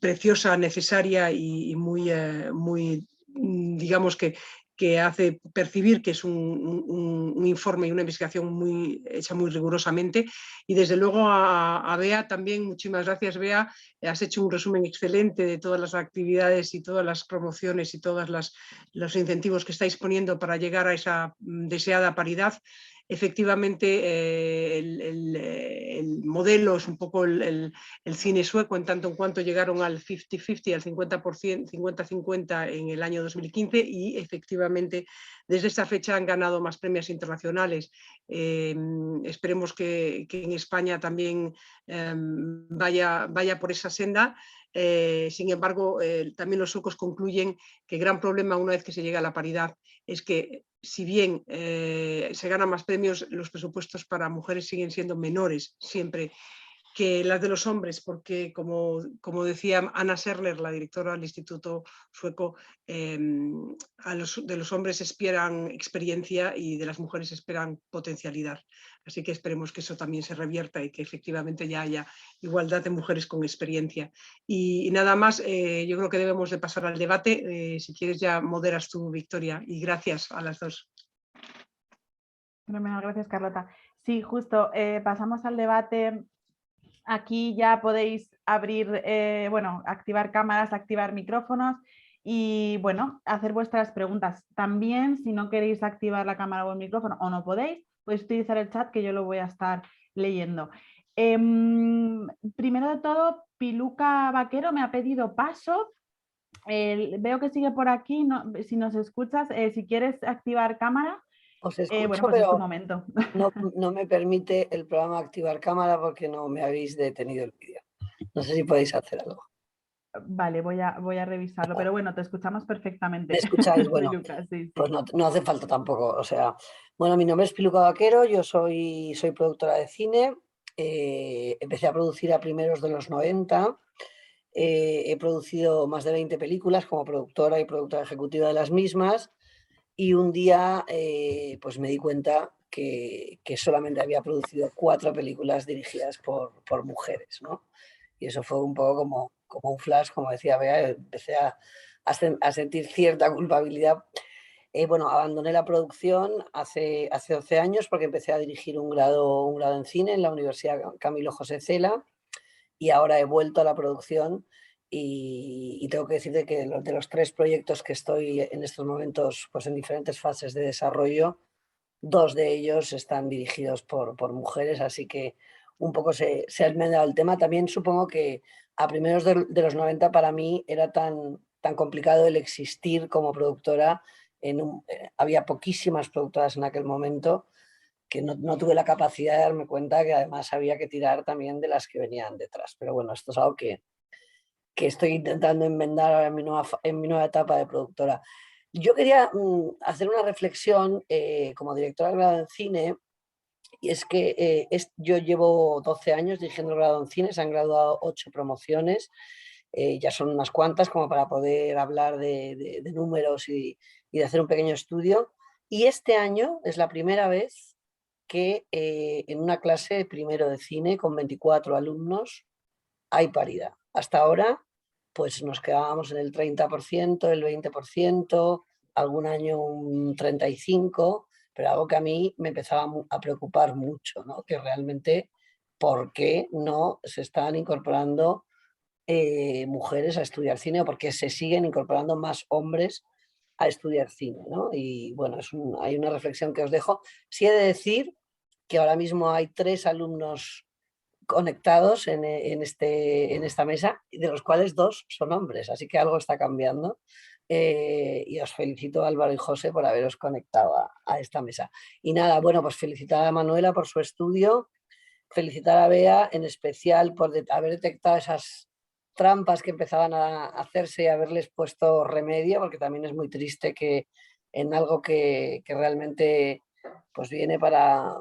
preciosa, necesaria y muy, digamos que hace percibir que es un informe y una investigación hecha muy rigurosamente. Y desde luego a Bea también, muchísimas gracias, Bea. Has hecho un resumen excelente de todas las actividades y todas las promociones y todos los incentivos que estáis poniendo para llegar a esa deseada paridad. Efectivamente, el modelo es un poco el cine sueco, en tanto en cuanto llegaron al 50-50, al 50%, 50-50 en el año 2015 y efectivamente desde esa fecha han ganado más premios internacionales. Esperemos que en España también vaya por esa senda. Sin embargo, también los suecos concluyen que el gran problema una vez que se llega a la paridad es que si bien se ganan más premios, los presupuestos para mujeres siguen siendo menores siempre que las de los hombres, porque como decía Anna Serner, la directora del Instituto Sueco, de los hombres esperan experiencia y de las mujeres esperan potencialidad. Así que esperemos que eso también se revierta y que efectivamente ya haya igualdad de mujeres con experiencia. Y nada más, yo creo que debemos de pasar al debate. Si quieres ya moderas tú, Victoria, y gracias a las dos. Fenomenal, gracias, Carlota. Sí, justo, pasamos al debate. Aquí ya podéis abrir, bueno, activar cámaras, activar micrófonos y, bueno, hacer vuestras preguntas. También, si no queréis activar la cámara o el micrófono o no podéis, podéis utilizar el chat que yo lo voy a estar leyendo. Primero de todo, Piluca Vaquero me ha pedido paso. Veo que sigue por aquí. No, si nos escuchas, si quieres activar cámara, Os escucho, bueno, pues pero es tu momento. no me permite el programa activar cámara porque no me habéis detenido el vídeo. No sé si podéis hacer algo. Vale, voy a revisarlo, pero bueno, te escuchamos perfectamente. ¿Me escucháis? Bueno, Piluca, sí, pues sí. no hace falta tampoco. O sea, bueno, mi nombre es Piluca Vaquero, yo soy productora de cine. Empecé a producir a primeros de los 90. He producido más de 20 películas como productora y productora ejecutiva de las mismas. Y un día pues me di cuenta que solamente había producido 4 películas dirigidas por mujeres, ¿no? Y eso fue un poco como un flash, como decía Bea, empecé a sentir cierta culpabilidad. Bueno, abandoné la producción hace 12 años porque empecé a dirigir un grado en cine en la Universidad Camilo José Cela y ahora he vuelto a la producción y tengo que decirte que de los 3 proyectos que estoy en estos momentos pues en diferentes fases de desarrollo, 2 de ellos están dirigidos por mujeres, así que un poco se ha enmendado el tema. También supongo que a primeros de los 90 para mí era tan complicado el existir como productora. Había poquísimas productoras en aquel momento que no tuve la capacidad de darme cuenta que además había que tirar también de las que venían detrás. Pero bueno, esto es algo que estoy intentando enmendar ahora en mi nueva etapa de productora. Yo quería hacer una reflexión como directora de grado en cine, y es que yo llevo 12 años dirigiendo el grado en cine, se han graduado 8 promociones, ya son unas cuantas como para poder hablar de números y de hacer un pequeño estudio. Y este año es la primera vez que en una clase primero de cine con 24 alumnos hay paridad. Hasta ahora pues nos quedábamos en el 30%, el 20%, algún año un 35%, pero algo que a mí me empezaba a preocupar mucho, ¿no? Que realmente por qué no se están incorporando mujeres a estudiar cine o por qué se siguen incorporando más hombres a estudiar cine, ¿no? Y bueno, hay una reflexión que os dejo. Sí he de decir que ahora mismo hay 3 alumnos conectados en esta mesa, de los cuales 2 son hombres, así que algo está cambiando. Y os felicito, Álvaro y José, por haberos conectado a esta mesa. Y nada, bueno, pues felicitar a Manuela por su estudio, felicitar a Bea en especial por haber detectado esas trampas que empezaban a hacerse y haberles puesto remedio, porque también es muy triste que en algo que realmente pues viene para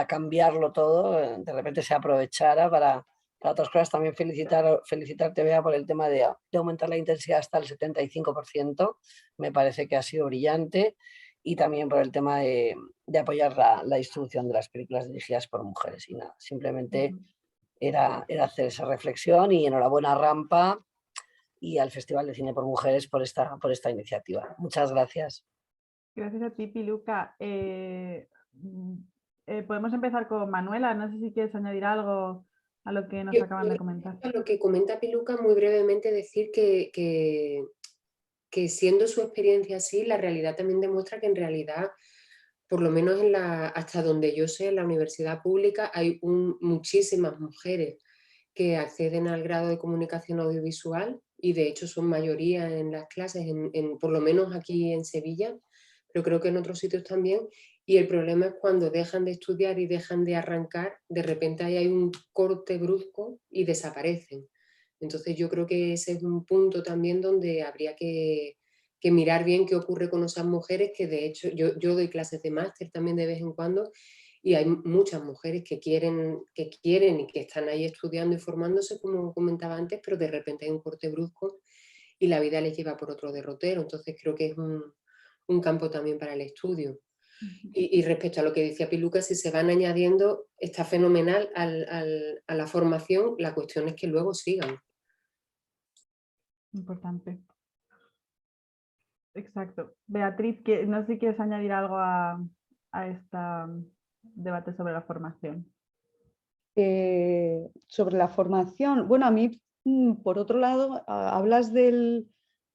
cambiarlo todo, de repente se aprovechara para otras cosas. También felicitarte, Bea, por el tema de aumentar la intensidad hasta el 75%, me parece que ha sido brillante, y también por el tema de apoyar la distribución de las películas dirigidas por mujeres. Y nada, simplemente era hacer esa reflexión, y enhorabuena a Rampa y al Festival de Cine por Mujeres por esta iniciativa. Muchas gracias. Gracias a ti, Piluca. Podemos empezar con Manuela. No sé si quieres añadir algo a lo que nos acaban de comentar. A lo que comenta Piluca, muy brevemente decir que siendo su experiencia así, la realidad también demuestra que en realidad, por lo menos hasta donde yo sé, en la universidad pública hay muchísimas mujeres que acceden al grado de comunicación audiovisual, y de hecho son mayoría en las clases, por lo menos aquí en Sevilla, pero creo que en otros sitios también. Y el problema es cuando dejan de estudiar y dejan de arrancar, de repente ahí hay un corte brusco y desaparecen. Entonces yo creo que ese es un punto también donde habría que mirar bien qué ocurre con esas mujeres, que de hecho yo doy clases de máster también de vez en cuando, y hay muchas mujeres que quieren y que están ahí estudiando y formándose, como comentaba antes, pero de repente hay un corte brusco y la vida les lleva por otro derrotero. Entonces creo que es un campo también para el estudio. Y respecto a lo que decía Piluca, si se van añadiendo, está fenomenal a la formación, la cuestión es que luego sigan. Importante. Exacto. Beatriz, no sé si quieres añadir algo a este debate sobre la formación. Sobre la formación, bueno, a mí, por otro lado, hablas de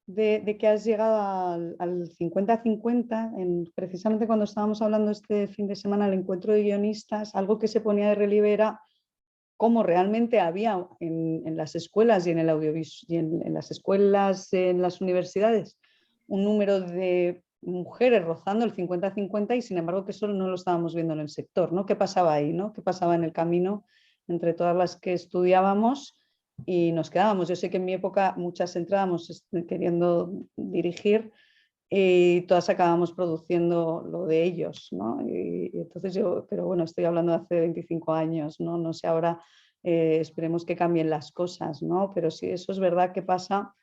que has llegado al 50-50, precisamente cuando estábamos hablando este fin de semana del encuentro de guionistas, algo que se ponía de relieve era cómo realmente había en las escuelas y en el audiovisual y en las escuelas, en las universidades, un número de mujeres rozando el 50-50 y sin embargo que eso no lo estábamos viendo en el sector, ¿no? ¿Qué pasaba ahí, ¿no? ¿Qué pasaba en el camino entre todas las que estudiábamos y nos quedábamos? Yo sé que en mi época muchas entrábamos queriendo dirigir y todas acabamos produciendo lo de ellos, ¿no? Y entonces yo, pero bueno, estoy hablando de hace 25 años, ¿no? No sé ahora, esperemos que cambien las cosas, ¿no? Pero sí, eso es verdad que pasa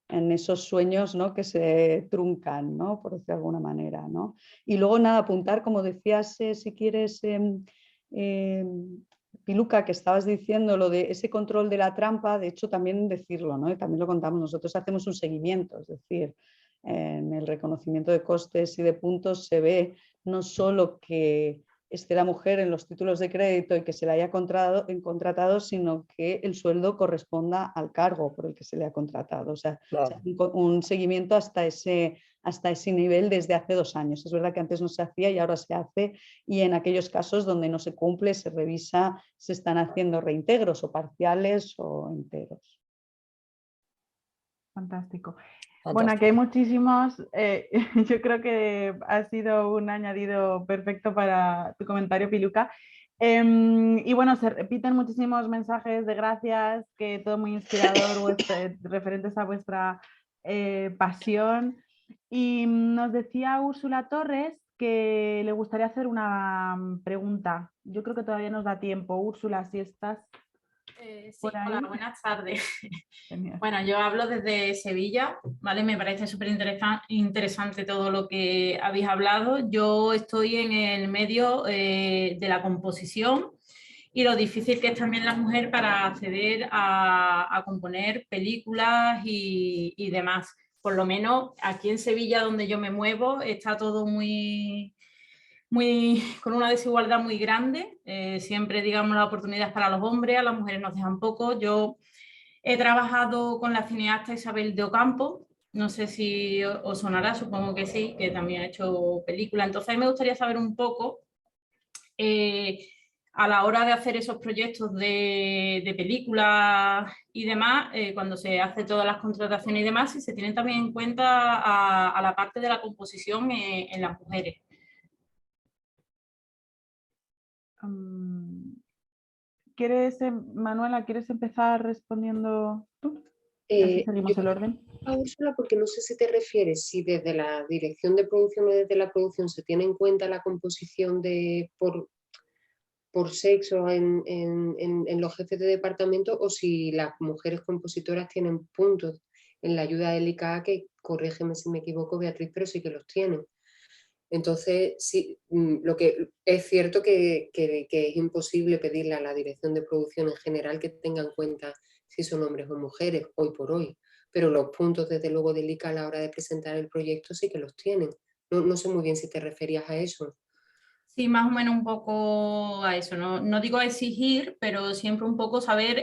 en esos sueños, ¿no? Que se truncan, ¿no? Por decir de alguna manera, ¿no? Y luego nada, apuntar, como decías, si quieres, Piluca, que estabas diciendo lo de ese control de la trampa, de hecho también decirlo, ¿no? Y también lo contamos, nosotros hacemos un seguimiento, es decir, en el reconocimiento de costes y de puntos se ve no solo que esté la mujer en los títulos de crédito y que se le haya contratado, sino que el sueldo corresponda al cargo por el que se le ha contratado. O sea, Claro. un seguimiento hasta ese nivel desde hace 2 años. Es verdad que antes no se hacía y ahora se hace, y en aquellos casos donde no se cumple, se revisa, se están haciendo reintegros o parciales o enteros. Fantástico. Fantástico. Bueno, aquí hay muchísimos. Yo creo que ha sido un añadido perfecto para tu comentario, Piluca. Y bueno, se repiten muchísimos mensajes de gracias, que todo muy inspirador, referentes a vuestra pasión. Y nos decía Úrsula Torres que le gustaría hacer una pregunta. Yo creo que todavía nos da tiempo. Úrsula, si estás Sí, por ahí. hola, buenas tardes. Genial. Bueno, yo hablo desde Sevilla, ¿vale? Me parece súper interesante todo lo que habéis hablado. Yo estoy en el medio de la composición y lo difícil que es también la mujer para acceder a componer películas y demás. Por lo menos aquí en Sevilla, donde yo me muevo, está todo con una desigualdad muy grande. Siempre, digamos, las oportunidades para los hombres, a las mujeres nos dejan poco. Yo he trabajado con la cineasta Isabel de Ocampo, no sé si os sonará, supongo que sí, que también ha hecho películas. Entonces, a mí me gustaría saber un poco, a la hora de hacer esos proyectos de películas y demás, cuando se hace todas las contrataciones y demás, si se tienen también en cuenta a la parte de la composición en las mujeres. Manuela, ¿quieres empezar respondiendo tú? Así seguimos el orden. Úrsula, porque no sé si te refieres, si desde la dirección de producción o desde la producción se tiene en cuenta la composición por sexo en los jefes de departamento, o si las mujeres compositoras tienen puntos en la ayuda del ICA, que corrígeme si me equivoco, Beatriz, pero sí que los tienen. Entonces, sí, lo que es cierto que es imposible pedirle a la dirección de producción en general que tenga en cuenta si son hombres o mujeres, hoy por hoy, pero los puntos, desde luego, del ICA a la hora de presentar el proyecto sí que los tienen. No sé muy bien si te referías a eso. Sí, más o menos un poco a eso, no digo exigir, pero siempre un poco saber,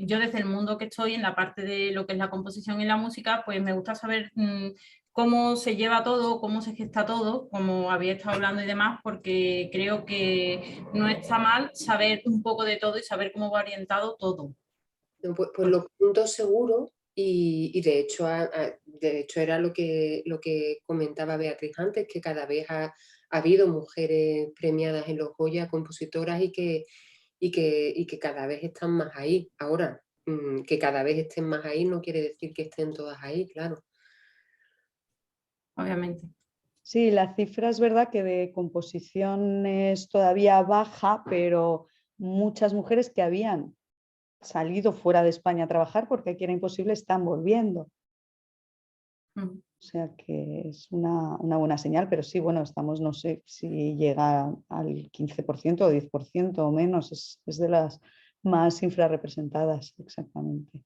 yo desde el mundo que estoy en la parte de lo que es la composición y la música, pues me gusta saber cómo se lleva todo, cómo se gesta todo, como había estado hablando y demás, porque creo que no está mal saber un poco de todo y saber cómo va orientado todo. Pues los puntos seguros, y de hecho era lo que comentaba Beatriz antes, que cada vez ha habido mujeres premiadas en los Goya, compositoras, y que cada vez están más ahí. Ahora, que cada vez estén más ahí no quiere decir que estén todas ahí, claro. Obviamente. Sí, la cifra es verdad que de composición es todavía baja, pero muchas mujeres que habían salido fuera de España a trabajar porque aquí era imposible están volviendo. Mm. O sea que es una buena señal, pero sí, bueno, estamos, no sé si llega al 15% o 10% o menos, es de las más infrarrepresentadas, exactamente.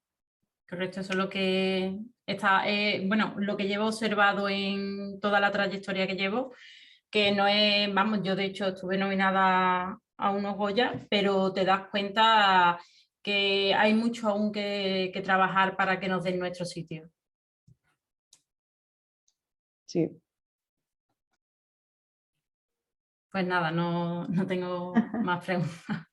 Correcto, eso es lo que está, bueno, lo que llevo observado en toda la trayectoria que llevo, que no es, vamos, yo de hecho estuve nominada a unos Goya, pero te das cuenta que hay mucho aún que trabajar para que nos den nuestro sitio. Sí. Pues nada, no tengo más preguntas.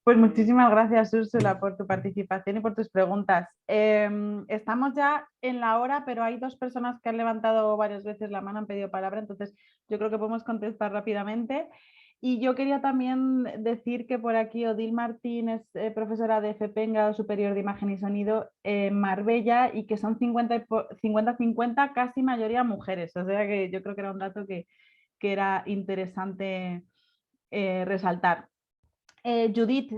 Pues muchísimas gracias, Úrsula, por tu participación y por tus preguntas. Estamos ya en la hora, pero hay dos personas que han levantado varias veces la mano, han pedido palabra, entonces yo creo que podemos contestar rápidamente. Y yo quería también decir que por aquí Odil Martín es profesora de FP en grado superior de imagen y sonido en Marbella y que son 50-50, casi mayoría mujeres. O sea que yo creo que era un dato que era interesante resaltar. Judith,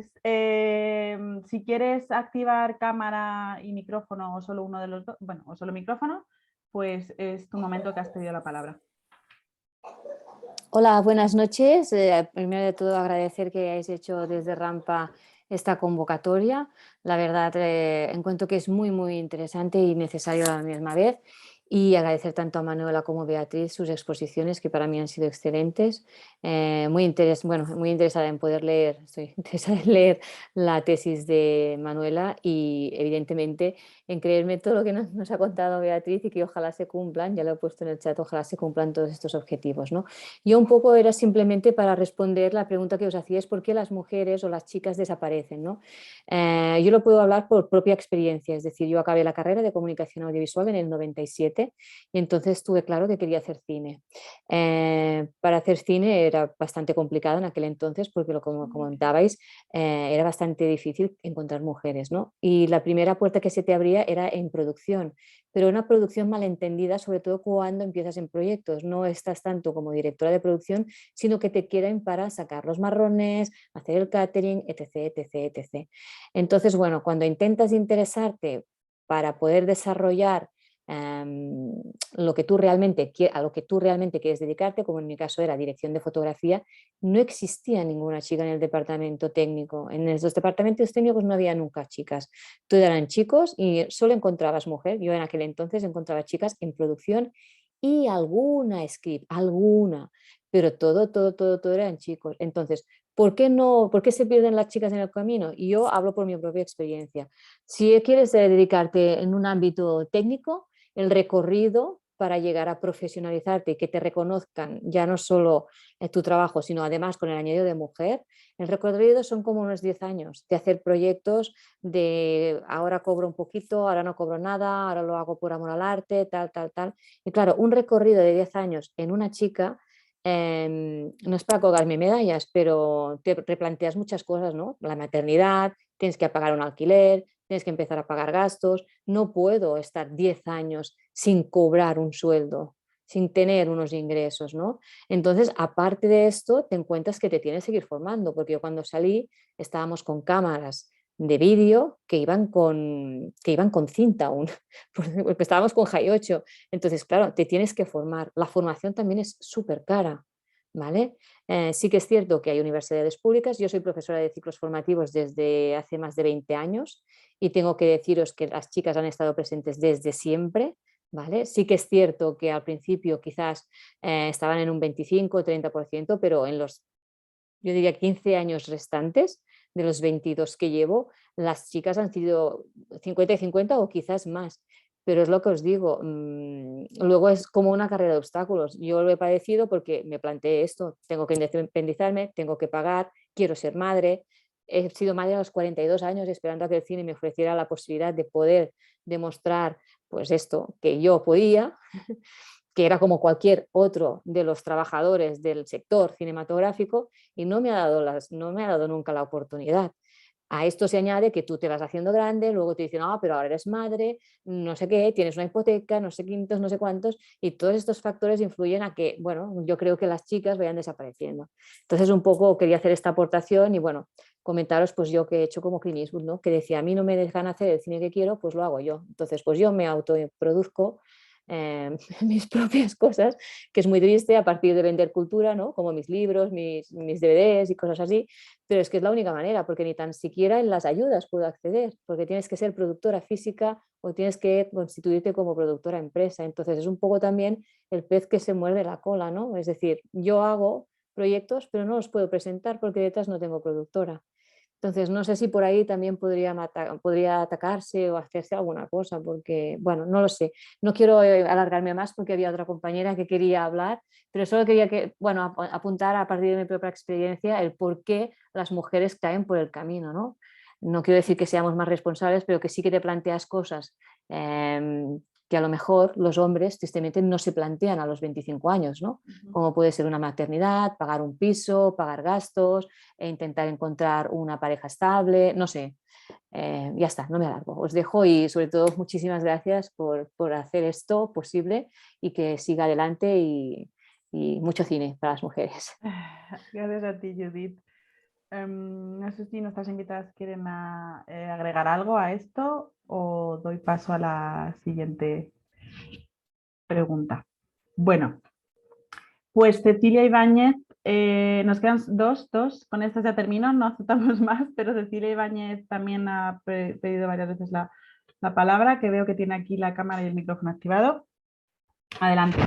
si quieres activar cámara y micrófono o solo uno de los dos, bueno, o solo micrófono, pues es tu momento que has pedido la palabra. Hola, buenas noches. Primero de todo agradecer que hayáis hecho desde Rampa esta convocatoria. La verdad, encuentro que es muy, muy interesante y necesario a la misma vez. Y agradecer tanto a Manuela como a Beatriz sus exposiciones, que para mí han sido excelentes. Muy interesada en poder leer, estoy interesada en leer la tesis de Manuela y evidentemente en creerme todo lo que nos ha contado Beatriz y que ojalá se cumplan, ya lo he puesto en el chat, ojalá se cumplan todos estos objetivos, ¿no? Yo un poco era simplemente para responder la pregunta que os hacía, es por qué las mujeres o las chicas desaparecen, ¿no? Yo lo puedo hablar por propia experiencia, es decir, yo acabé la carrera de comunicación audiovisual en el 97 y entonces tuve claro que quería hacer cine. Para hacer cine era bastante complicado en aquel entonces porque, como comentabais, era bastante difícil encontrar mujeres, ¿no? Y la primera puerta que se te abría era en producción, pero una producción malentendida, sobre todo cuando empiezas en proyectos. No estás tanto como directora de producción, sino que te quieren para sacar los marrones, hacer el catering, etc, etc, etc. Entonces, bueno, cuando intentas interesarte para poder desarrollar lo que tú realmente, a lo que tú realmente quieres dedicarte, como en mi caso era dirección de fotografía, no existía ninguna chica en el departamento técnico. En esos departamentos técnicos no había nunca chicas. Todos eran chicos y solo encontrabas mujer. Yo en aquel entonces encontraba chicas en producción y alguna script, alguna, pero todo eran chicos. Entonces, ¿por qué se pierden las chicas en el camino? Y yo hablo por mi propia experiencia. Si quieres dedicarte en un ámbito técnico, el recorrido para llegar a profesionalizarte y que te reconozcan ya no solo tu trabajo, sino además con el añadido de mujer, el recorrido son como unos 10 años de hacer proyectos de ahora cobro un poquito, ahora no cobro nada, ahora lo hago por amor al arte, tal, tal, tal. Y claro, un recorrido de 10 años en una chica no es para colgarme medallas, pero te replanteas muchas cosas, ¿no? La maternidad, tienes que pagar un alquiler, tienes que empezar a pagar gastos, no puedo estar 10 años sin cobrar un sueldo, sin tener unos ingresos, ¿no? Entonces, aparte de esto, te encuentras que te tienes que seguir formando, porque yo cuando salí estábamos con cámaras de vídeo que iban con cinta aún, porque estábamos con High 8. Entonces, claro, te tienes que formar. La formación también es súper cara, ¿vale? Sí que es cierto que hay universidades públicas. Yo soy profesora de ciclos formativos desde hace más de 20 años y tengo que deciros que las chicas han estado presentes desde siempre, ¿vale? Sí que es cierto que al principio quizás estaban en un 25 o 30%, pero en los, yo diría, 15 años restantes de los 22 que llevo, las chicas han sido 50 y 50 o quizás más. Pero es lo que os digo, luego es como una carrera de obstáculos. Yo lo he padecido porque me planteé esto, tengo que independizarme, tengo que pagar, quiero ser madre. He sido madre a los 42 años esperando a que el cine me ofreciera la posibilidad de poder demostrar pues esto, que yo podía, que era como cualquier otro de los trabajadores del sector cinematográfico y no me ha dado nunca la oportunidad. A esto se añade que tú te vas haciendo grande, luego te dicen, pero ahora eres madre, no sé qué, tienes una hipoteca, no sé quintos, no sé cuántos, y todos estos factores influyen a que, bueno, yo creo que las chicas vayan desapareciendo. Entonces un poco quería hacer esta aportación y bueno, comentaros pues yo que he hecho como Clint Eastwood, ¿no? Que decía, a mí no me dejan hacer el cine que quiero, pues lo hago yo. Entonces pues yo me autoproduzco mis propias cosas, que es muy triste a partir de vender cultura, ¿no? Como mis libros, mis DVDs y cosas así, pero es que es la única manera, porque ni tan siquiera en las ayudas puedo acceder, porque tienes que ser productora física o tienes que constituirte como productora empresa. Entonces es un poco también el pez que se muerde la cola, ¿no? Es decir, yo hago proyectos, pero no los puedo presentar porque detrás no tengo productora. Entonces, no sé si por ahí también podría atacarse o hacerse alguna cosa, porque, bueno, no lo sé. No quiero alargarme más porque había otra compañera que quería hablar, pero solo quería apuntar a partir de mi propia experiencia el por qué las mujeres caen por el camino, ¿no? No quiero decir que seamos más responsables, pero que sí que te planteas cosas que a lo mejor los hombres tristemente no se plantean a los 25 años, ¿no? Como puede ser una maternidad, pagar un piso, pagar gastos, e intentar encontrar una pareja estable, no sé. Ya está, no me alargo. Os dejo y sobre todo muchísimas gracias por hacer esto posible y que siga adelante y mucho cine para las mujeres. Gracias a ti, Judith. No sé si nuestras invitadas quieren agregar algo a esto o doy paso a la siguiente pregunta. Bueno, pues Cecilia Ibáñez, nos quedan dos, con estas ya termino, no aceptamos más, pero Cecilia Ibáñez también ha pedido varias veces la palabra, que veo que tiene aquí la cámara y el micrófono activado. Adelante.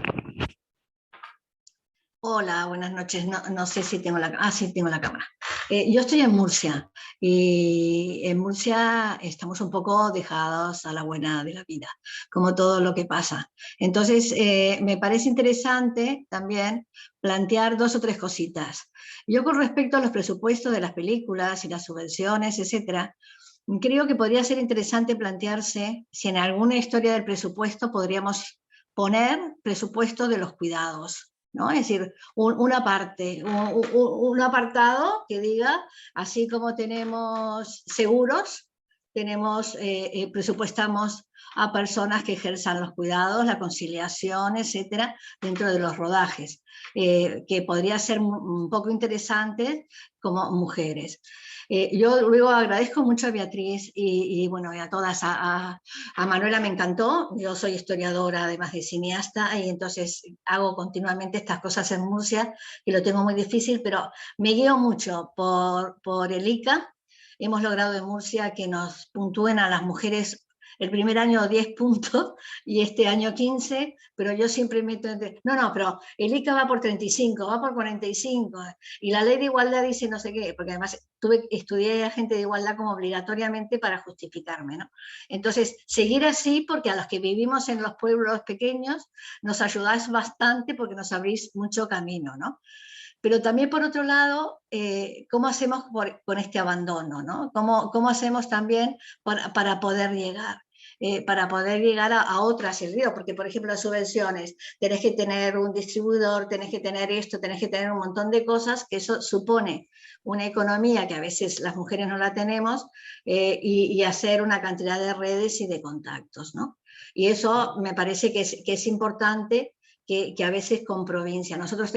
Hola, buenas noches. No sé si tengo la cámara. Sí, tengo la cámara. Yo estoy en Murcia y en Murcia estamos un poco dejados a la buena de la vida, como todo lo que pasa. Entonces, me parece interesante también plantear 2 o 3 cositas. Yo con respecto a los presupuestos de las películas y las subvenciones, etcétera, creo que podría ser interesante plantearse si en alguna historia del presupuesto podríamos poner presupuesto de los cuidados, ¿no? Es decir, una parte, un apartado que diga, así como tenemos seguros, presupuestamos a personas que ejerzan los cuidados, la conciliación, etcétera, dentro de los rodajes, que podría ser un poco interesante como mujeres. Yo luego agradezco mucho a Beatriz y bueno, y a todas, a Manuela me encantó, yo soy historiadora además de cineasta y entonces hago continuamente estas cosas en Murcia y lo tengo muy difícil, pero me guío mucho por el ICA. Hemos logrado en Murcia que nos puntúen a las mujeres el primer año 10 puntos y este año 15, pero yo siempre meto no, pero el ICA va por 35, va por 45 y la ley de igualdad dice no sé qué, porque además estudié agente de igualdad como obligatoriamente para justificarme, ¿no? Entonces, seguir así porque a los que vivimos en los pueblos pequeños nos ayudáis bastante porque nos abrís mucho camino, ¿no? Pero también, por otro lado, ¿cómo hacemos con este abandono, ¿no? ¿Cómo hacemos también para poder llegar? Para poder llegar a otras el río, porque por ejemplo las subvenciones, tenés que tener un distribuidor, tenés que tener esto, tenés que tener un montón de cosas, que eso supone una economía que a veces las mujeres no la tenemos, y hacer una cantidad de redes y de contactos, ¿no? Y eso me parece que es importante que a veces con provincia. Nosotros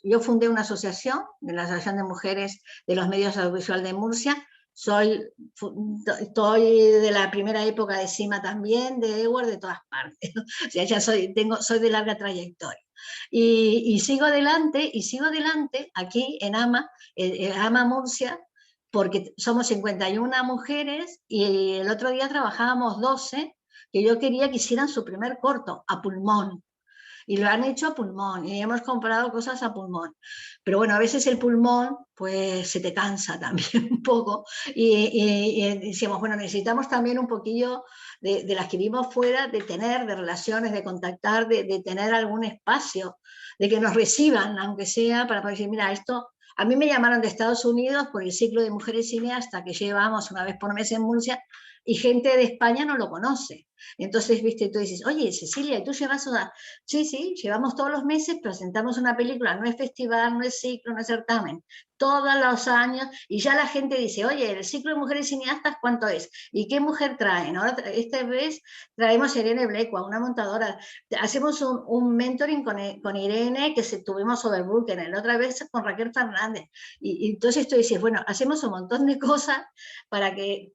yo fundé una asociación, la Asociación de Mujeres de los Medios Audiovisuales de Murcia, estoy de la primera época de CIMA también, de EWAR, de todas partes. O sea, ya soy de larga trayectoria. Y sigo adelante aquí en AMA Murcia, porque somos 51 mujeres y el otro día trabajábamos 12 que yo quería que hicieran su primer corto a pulmón. Y lo han hecho a pulmón, y hemos comprado cosas a pulmón. Pero bueno, a veces el pulmón, pues se te cansa también un poco, y decimos, bueno, necesitamos también un poquillo de las que vivimos fuera, de relaciones, de contactar, de tener algún espacio, de que nos reciban, aunque sea, para poder decir, mira, esto... A mí me llamaron de Estados Unidos por el ciclo de mujeres cineastas que llevamos una vez por mes en Murcia, y gente de España no lo conoce. Entonces, viste, tú dices, oye, Cecilia, ¿tú llevas una...? Sí, sí, llevamos todos los meses, presentamos una película, no es festival, no es ciclo, no es certamen, todos los años, y ya la gente dice, oye, el ciclo de mujeres cineastas, ¿cuánto es? ¿Y qué mujer traen? Ahora, esta vez traemos a Irene Blecua, una montadora. Hacemos un mentoring con Irene, que tuvimos sobre Vulcan, la otra vez con Raquel Fernández. Y entonces tú dices, bueno, hacemos un montón de cosas para que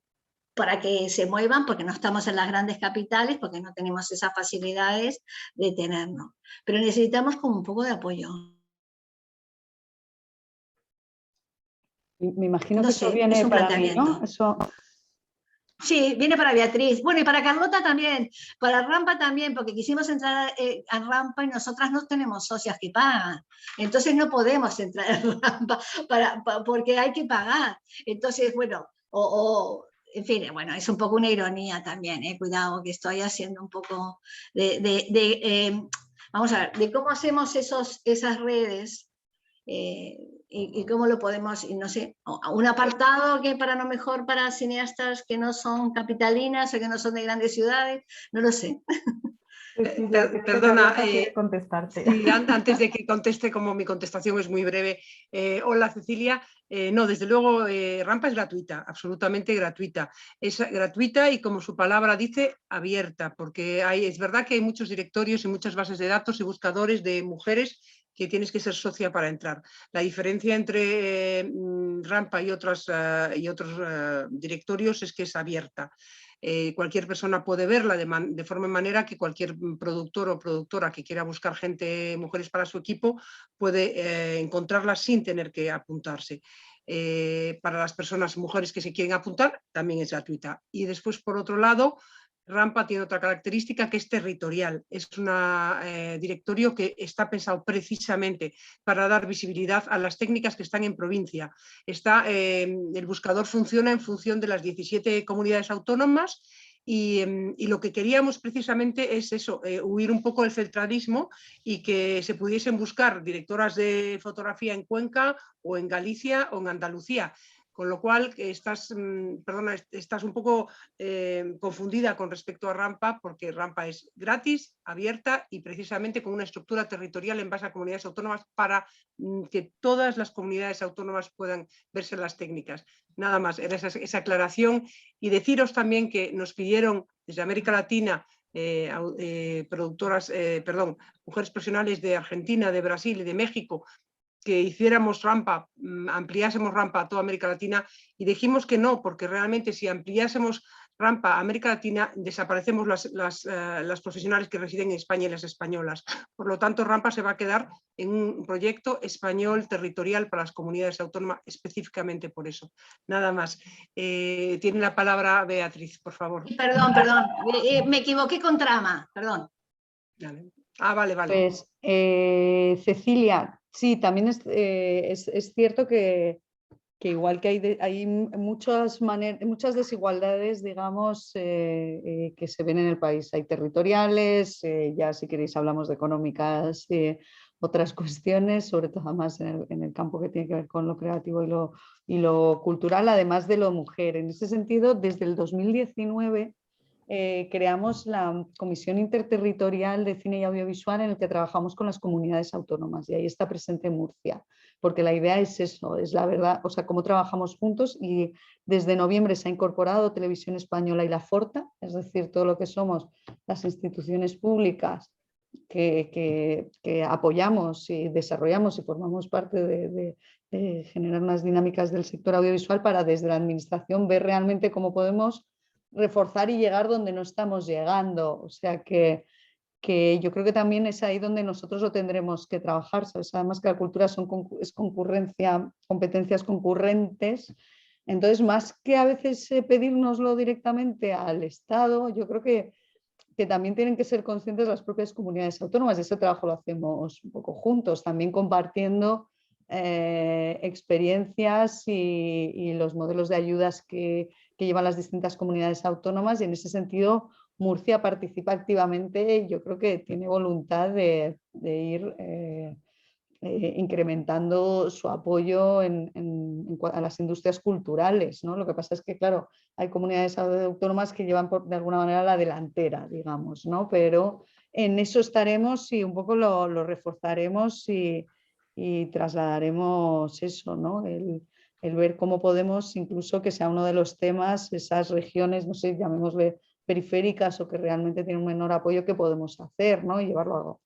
se muevan, porque no estamos en las grandes capitales, porque no tenemos esas facilidades de tenernos. Pero necesitamos como un poco de apoyo. Me imagino No que sé, eso viene es un para mí, ¿no? planteamiento. Eso... Sí, viene para Beatriz. Bueno, y para Carlota también, para Rampa también, porque quisimos entrar a Rampa y nosotras no tenemos socias que pagan. Entonces no podemos entrar a Rampa porque hay que pagar. Entonces, bueno, en fin, bueno, es un poco una ironía también, cuidado, que estoy haciendo un poco vamos a ver, de cómo hacemos esas redes. Y cómo lo podemos, y no sé, un apartado que para lo mejor para cineastas que no son capitalinas o que no son de grandes ciudades, no lo sé. Cecilia, creo que Perdona, Carlota quiere contestarte. sí, antes de que conteste, como mi contestación es muy breve. Hola, Cecilia. No, desde luego, Rampa es gratuita, absolutamente gratuita. Es gratuita y, como su palabra dice, abierta, porque es verdad que hay muchos directorios y muchas bases de datos y buscadores de mujeres que tienes que ser socia para entrar. La diferencia entre Rampa y otros directorios es que es abierta. Cualquier persona puede verla de forma y manera que cualquier productor o productora que quiera buscar mujeres para su equipo, puede encontrarlas sin tener que apuntarse. Para las personas, mujeres que se quieren apuntar, también es gratuita. Y después, por otro lado, Rampa tiene otra característica, que es territorial. Es un directorio que está pensado precisamente para dar visibilidad a las técnicas que están en provincia. El buscador funciona en función de las 17 comunidades autónomas y lo que queríamos precisamente es eso, huir un poco del centralismo y que se pudiesen buscar directoras de fotografía en Cuenca o en Galicia o en Andalucía. Con lo cual estás un poco confundida con respecto a Rampa, porque Rampa es gratis, abierta y precisamente con una estructura territorial en base a comunidades autónomas para que todas las comunidades autónomas puedan verse las técnicas. Nada más, era esa aclaración. Y deciros también que nos pidieron desde América Latina mujeres profesionales de Argentina, de Brasil y de México, que hiciéramos Rampa, ampliásemos Rampa a toda América Latina, y dijimos que no, porque realmente si ampliásemos Rampa a América Latina, desaparecemos las profesionales que residen en España y las españolas. Por lo tanto, Rampa se va a quedar en un proyecto español territorial para las comunidades autónomas, específicamente por eso. Nada más. Tiene la palabra Beatriz, por favor. Perdón, me equivoqué con trama, perdón. Vale. Pues, Cecilia, sí, también es cierto que igual que hay muchas desigualdades, digamos, que se ven en el país. Hay territoriales, ya si queréis hablamos de económicas, otras cuestiones, sobre todo más en el campo que tiene que ver con lo creativo y lo cultural, además de lo mujer. En ese sentido, desde el 2019 creamos la Comisión Interterritorial de Cine y Audiovisual, en el que trabajamos con las comunidades autónomas, y ahí está presente Murcia, porque la idea es eso, es la verdad, o sea, cómo trabajamos juntos. Y desde noviembre se ha incorporado Televisión Española y la Forta, es decir, todo lo que somos las instituciones públicas que apoyamos y desarrollamos y formamos parte de generar unas dinámicas del sector audiovisual, para desde la administración ver realmente cómo podemos reforzar y llegar donde no estamos llegando. O sea que yo creo que también es ahí donde nosotros lo tendremos que trabajar, ¿sabes? Además que la cultura es concurrencia, competencias concurrentes. Entonces, más que a veces pedírnoslo directamente al Estado, yo creo que también tienen que ser conscientes las propias comunidades autónomas. Ese trabajo lo hacemos un poco juntos, también compartiendo experiencias y los modelos de ayudas que llevan las distintas comunidades autónomas, y en ese sentido Murcia participa activamente y yo creo que tiene voluntad de ir incrementando su apoyo en a las industrias culturales, ¿no? Lo que pasa es que, claro, hay comunidades autónomas que llevan de alguna manera la delantera, digamos, ¿no? Pero en eso estaremos y un poco lo reforzaremos y trasladaremos eso, ¿no? El ver cómo podemos, incluso que sea uno de los temas, esas regiones, no sé, llamémosle periféricas o que realmente tienen un menor apoyo, que podemos hacer, ¿no? Y llevarlo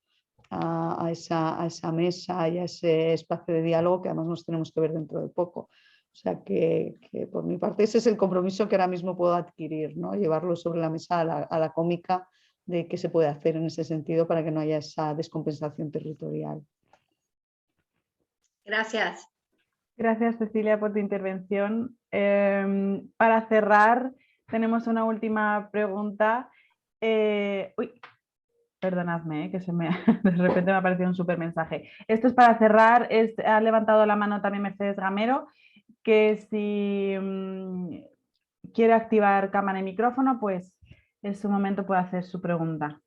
a esa mesa y a ese espacio de diálogo, que además nos tenemos que ver dentro de poco. O sea que por mi parte ese es el compromiso que ahora mismo puedo adquirir, ¿no? Llevarlo sobre la mesa a la cómica de qué se puede hacer en ese sentido para que no haya esa descompensación territorial. Gracias. Gracias, Cecilia, por tu intervención. Para cerrar, tenemos una última pregunta. Uy, perdonadme, que de repente me ha aparecido un súper mensaje. Esto es para cerrar. Ha levantado la mano también Mercedes Gamero, que si quiere activar cámara y micrófono, pues en su momento puede hacer su pregunta.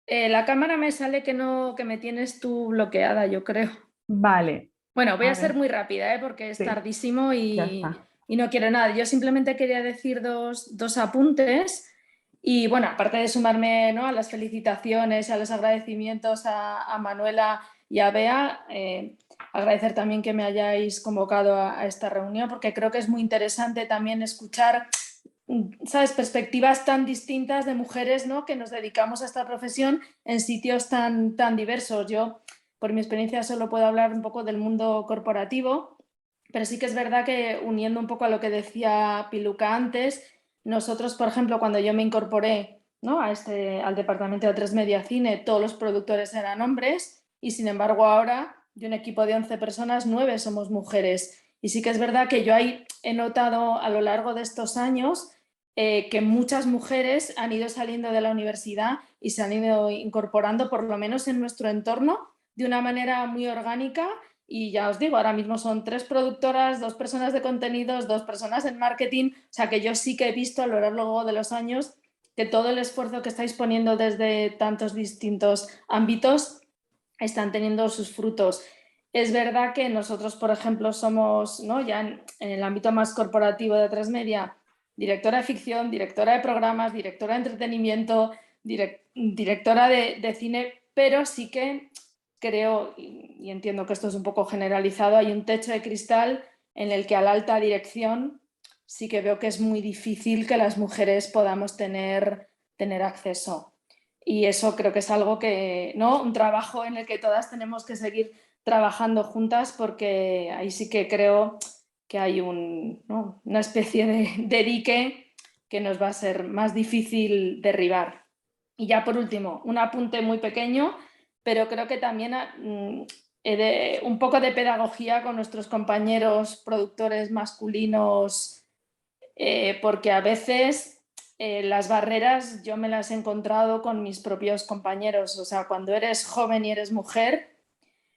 La cámara me sale que me tienes tú bloqueada, yo creo. Vale. Bueno, voy a ser muy rápida, porque es tardísimo y no quiero nada. Yo simplemente quería decir dos apuntes y, bueno, aparte de sumarme, ¿no?, a las felicitaciones, a los agradecimientos a Manuela y a Bea, agradecer también que me hayáis convocado a esta reunión, porque creo que es muy interesante también escuchar, ¿sabes?, perspectivas tan distintas de mujeres, ¿no?, que nos dedicamos a esta profesión en sitios tan diversos. Yo, por mi experiencia, solo puedo hablar un poco del mundo corporativo, pero sí que es verdad que, uniendo un poco a lo que decía Piluca antes, nosotros, por ejemplo, cuando yo me incorporé, ¿no?, al departamento de A3 Media Cine, todos los productores eran hombres y, sin embargo, ahora, de un equipo de 11 personas, 9 somos mujeres. Y sí que es verdad que yo ahí he notado a lo largo de estos años que muchas mujeres han ido saliendo de la universidad y se han ido incorporando, por lo menos en nuestro entorno, de una manera muy orgánica. Y ya os digo, ahora mismo son 3 productoras, 2 personas de contenidos, 2 personas en marketing. O sea que yo sí que he visto a lo largo de los años que todo el esfuerzo que estáis poniendo desde tantos distintos ámbitos están teniendo sus frutos. Es verdad que nosotros, por ejemplo, somos, ¿no?, ya en el ámbito más corporativo de A3 Media, directora de ficción, directora de programas, directora de entretenimiento, directora de cine, pero sí que creo, y entiendo que esto es un poco generalizado, hay un techo de cristal en el que a la alta dirección sí que veo que es muy difícil que las mujeres podamos tener acceso. Y eso creo que es algo que, ¿no?, un trabajo en el que todas tenemos que seguir trabajando juntas, porque ahí sí que creo que hay una especie de dique que nos va a ser más difícil derribar. Y ya por último, un apunte muy pequeño, pero creo que también un poco de pedagogía con nuestros compañeros productores masculinos, porque a veces las barreras yo me las he encontrado con mis propios compañeros. O sea, cuando eres joven y eres mujer,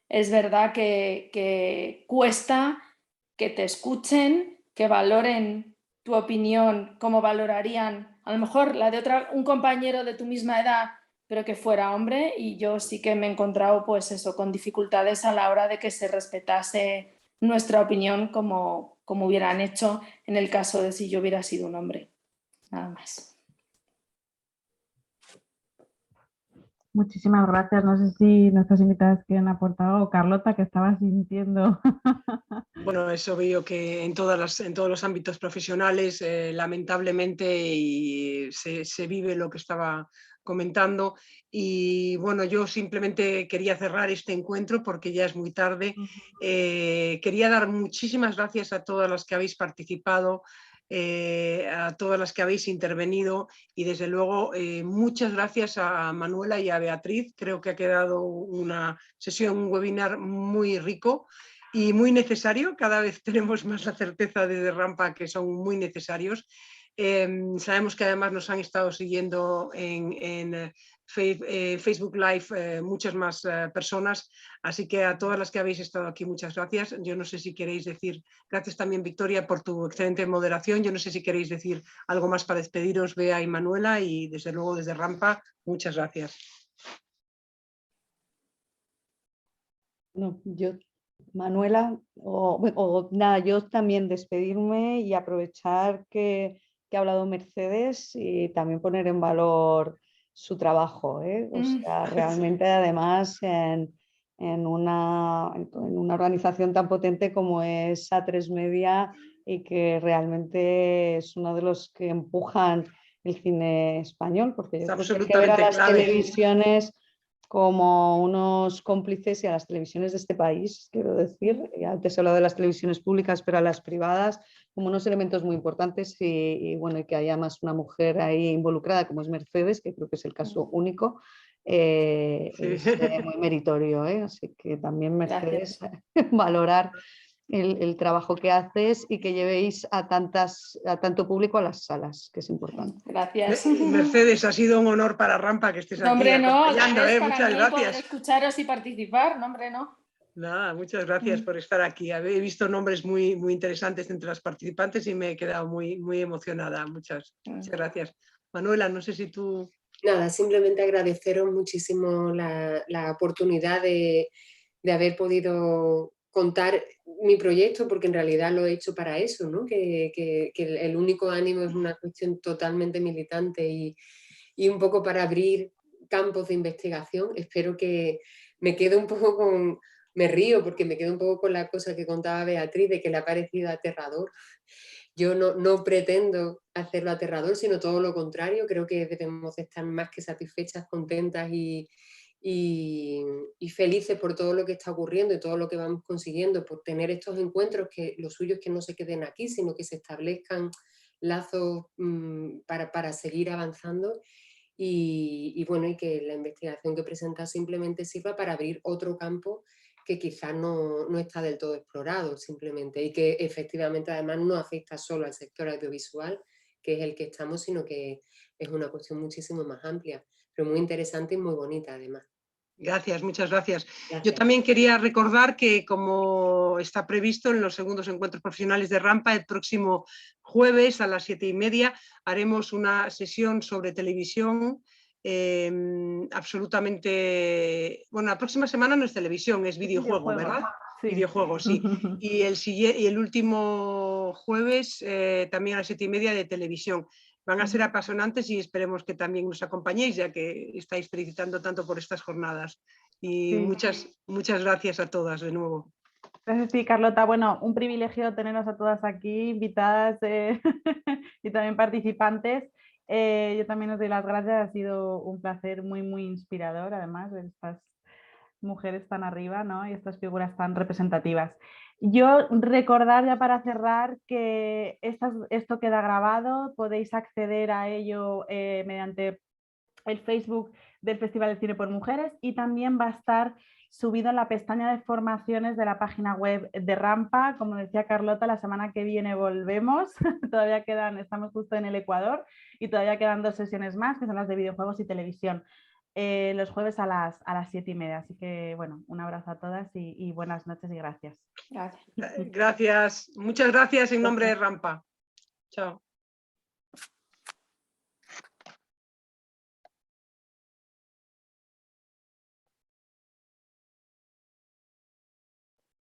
es verdad que cuesta que te escuchen, que valoren tu opinión como valorarían a lo mejor la de un compañero de tu misma edad, pero que fuera hombre. Y yo sí que me he encontrado, pues eso, con dificultades a la hora de que se respetase nuestra opinión como hubieran hecho en el caso de si yo hubiera sido un hombre. Nada más. Muchísimas gracias. No sé si nuestras invitadas quieren aportar algo. Carlota, que estaba sintiendo. Bueno, es obvio que en todos los ámbitos profesionales, lamentablemente, se vive lo que estaba comentando. Y bueno, yo simplemente quería cerrar este encuentro porque ya es muy tarde. Quería dar muchísimas gracias a todas las que habéis participado, a todas las que habéis intervenido, y desde luego muchas gracias a Manuela y a Beatriz. Creo que ha quedado una sesión, un webinar muy rico y muy necesario. Cada vez tenemos más la certeza desde Rampa que son muy necesarios. Sabemos que además nos han estado siguiendo en Facebook Live muchas más personas, así que a todas las que habéis estado aquí, muchas gracias. Yo no sé si queréis decir, gracias también, Victoria, por tu excelente moderación. Yo no sé si queréis decir algo más para despediros, Bea y Manuela, y desde luego desde Rampa, muchas gracias. No, yo, Manuela, nada, yo también despedirme y aprovechar que ha hablado Mercedes y también poner en valor su trabajo, ¿eh? O sea, realmente además en una organización tan potente como es A3 Media y que realmente es uno de los que empujan el cine español, porque yo creo que hay que ver a las televisiones como unos cómplices y a las televisiones de este país, quiero decir, antes he hablado de las televisiones públicas, pero a las privadas como unos elementos muy importantes y bueno, y que haya más una mujer ahí involucrada como es Mercedes, que creo que es el caso único, es muy meritorio, ¿eh? Así que también Mercedes valorar el trabajo que haces y que llevéis a tanto público a las salas, que es importante. Gracias. Mercedes, ha sido un honor para Rampa que estés aquí acompañando. Muchas gracias. Poder escucharos y participar, no, hombre, no. Nada, muchas gracias por estar aquí. He visto nombres muy, muy interesantes entre las participantes y me he quedado muy, muy emocionada. Muchas gracias. Manuela, no sé si tú... Nada, simplemente agradeceros muchísimo la oportunidad de haber podido contar mi proyecto, porque en realidad lo he hecho para eso, ¿no? Que el único ánimo es una cuestión totalmente militante y un poco para abrir campos de investigación. Espero que me quede un poco con... Me río porque me quedo un poco con la cosa que contaba Beatriz, de que le ha parecido aterrador. Yo no pretendo hacerlo aterrador, sino todo lo contrario. Creo que debemos estar más que satisfechas, contentas y felices por todo lo que está ocurriendo y todo lo que vamos consiguiendo, por tener estos encuentros, que lo suyo es que no se queden aquí, sino que se establezcan lazos para seguir avanzando y bueno, y que la investigación que presenta simplemente sirva para abrir otro campo que quizás no está del todo explorado simplemente, y que efectivamente además no afecta solo al sector audiovisual, que es el que estamos, sino que es una cuestión muchísimo más amplia, pero muy interesante y muy bonita además. Gracias, muchas gracias. Yo también quería recordar que, como está previsto en los segundos encuentros profesionales de Rampa, el próximo jueves a las 7:30 haremos una sesión sobre televisión absolutamente... Bueno, la próxima semana no es televisión, es videojuego, ¿verdad? Sí. Videojuegos, sí. Y el último jueves también a las 7:30 de televisión. Van a ser apasionantes y esperemos que también nos acompañéis, ya que estáis felicitando tanto por estas jornadas. Y muchas gracias a todas de nuevo. Gracias a ti, Carlota. Bueno, un privilegio teneros a todas aquí, invitadas y también participantes. Yo también os doy las gracias, ha sido un placer muy, muy inspirador, además, ver estas mujeres tan arriba, ¿no? Y estas figuras tan representativas. Yo recordar ya para cerrar que esto queda grabado, podéis acceder a ello mediante el Facebook del Festival de Cine por Mujeres, y también va a estar subido en la pestaña de formaciones de la página web de Rampa. Como decía Carlota, la semana que viene volvemos, todavía estamos justo en el Ecuador y todavía quedan 2 sesiones más, que son las de videojuegos y televisión. Los jueves a las 7:30. Así que, bueno, un abrazo a todas y buenas noches y gracias. Gracias. Muchas gracias en nombre de Rampa. Chao.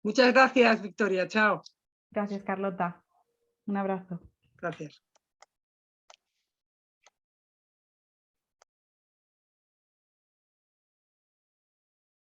Muchas gracias, Victoria. Chao. Gracias, Carlota. Un abrazo. Gracias.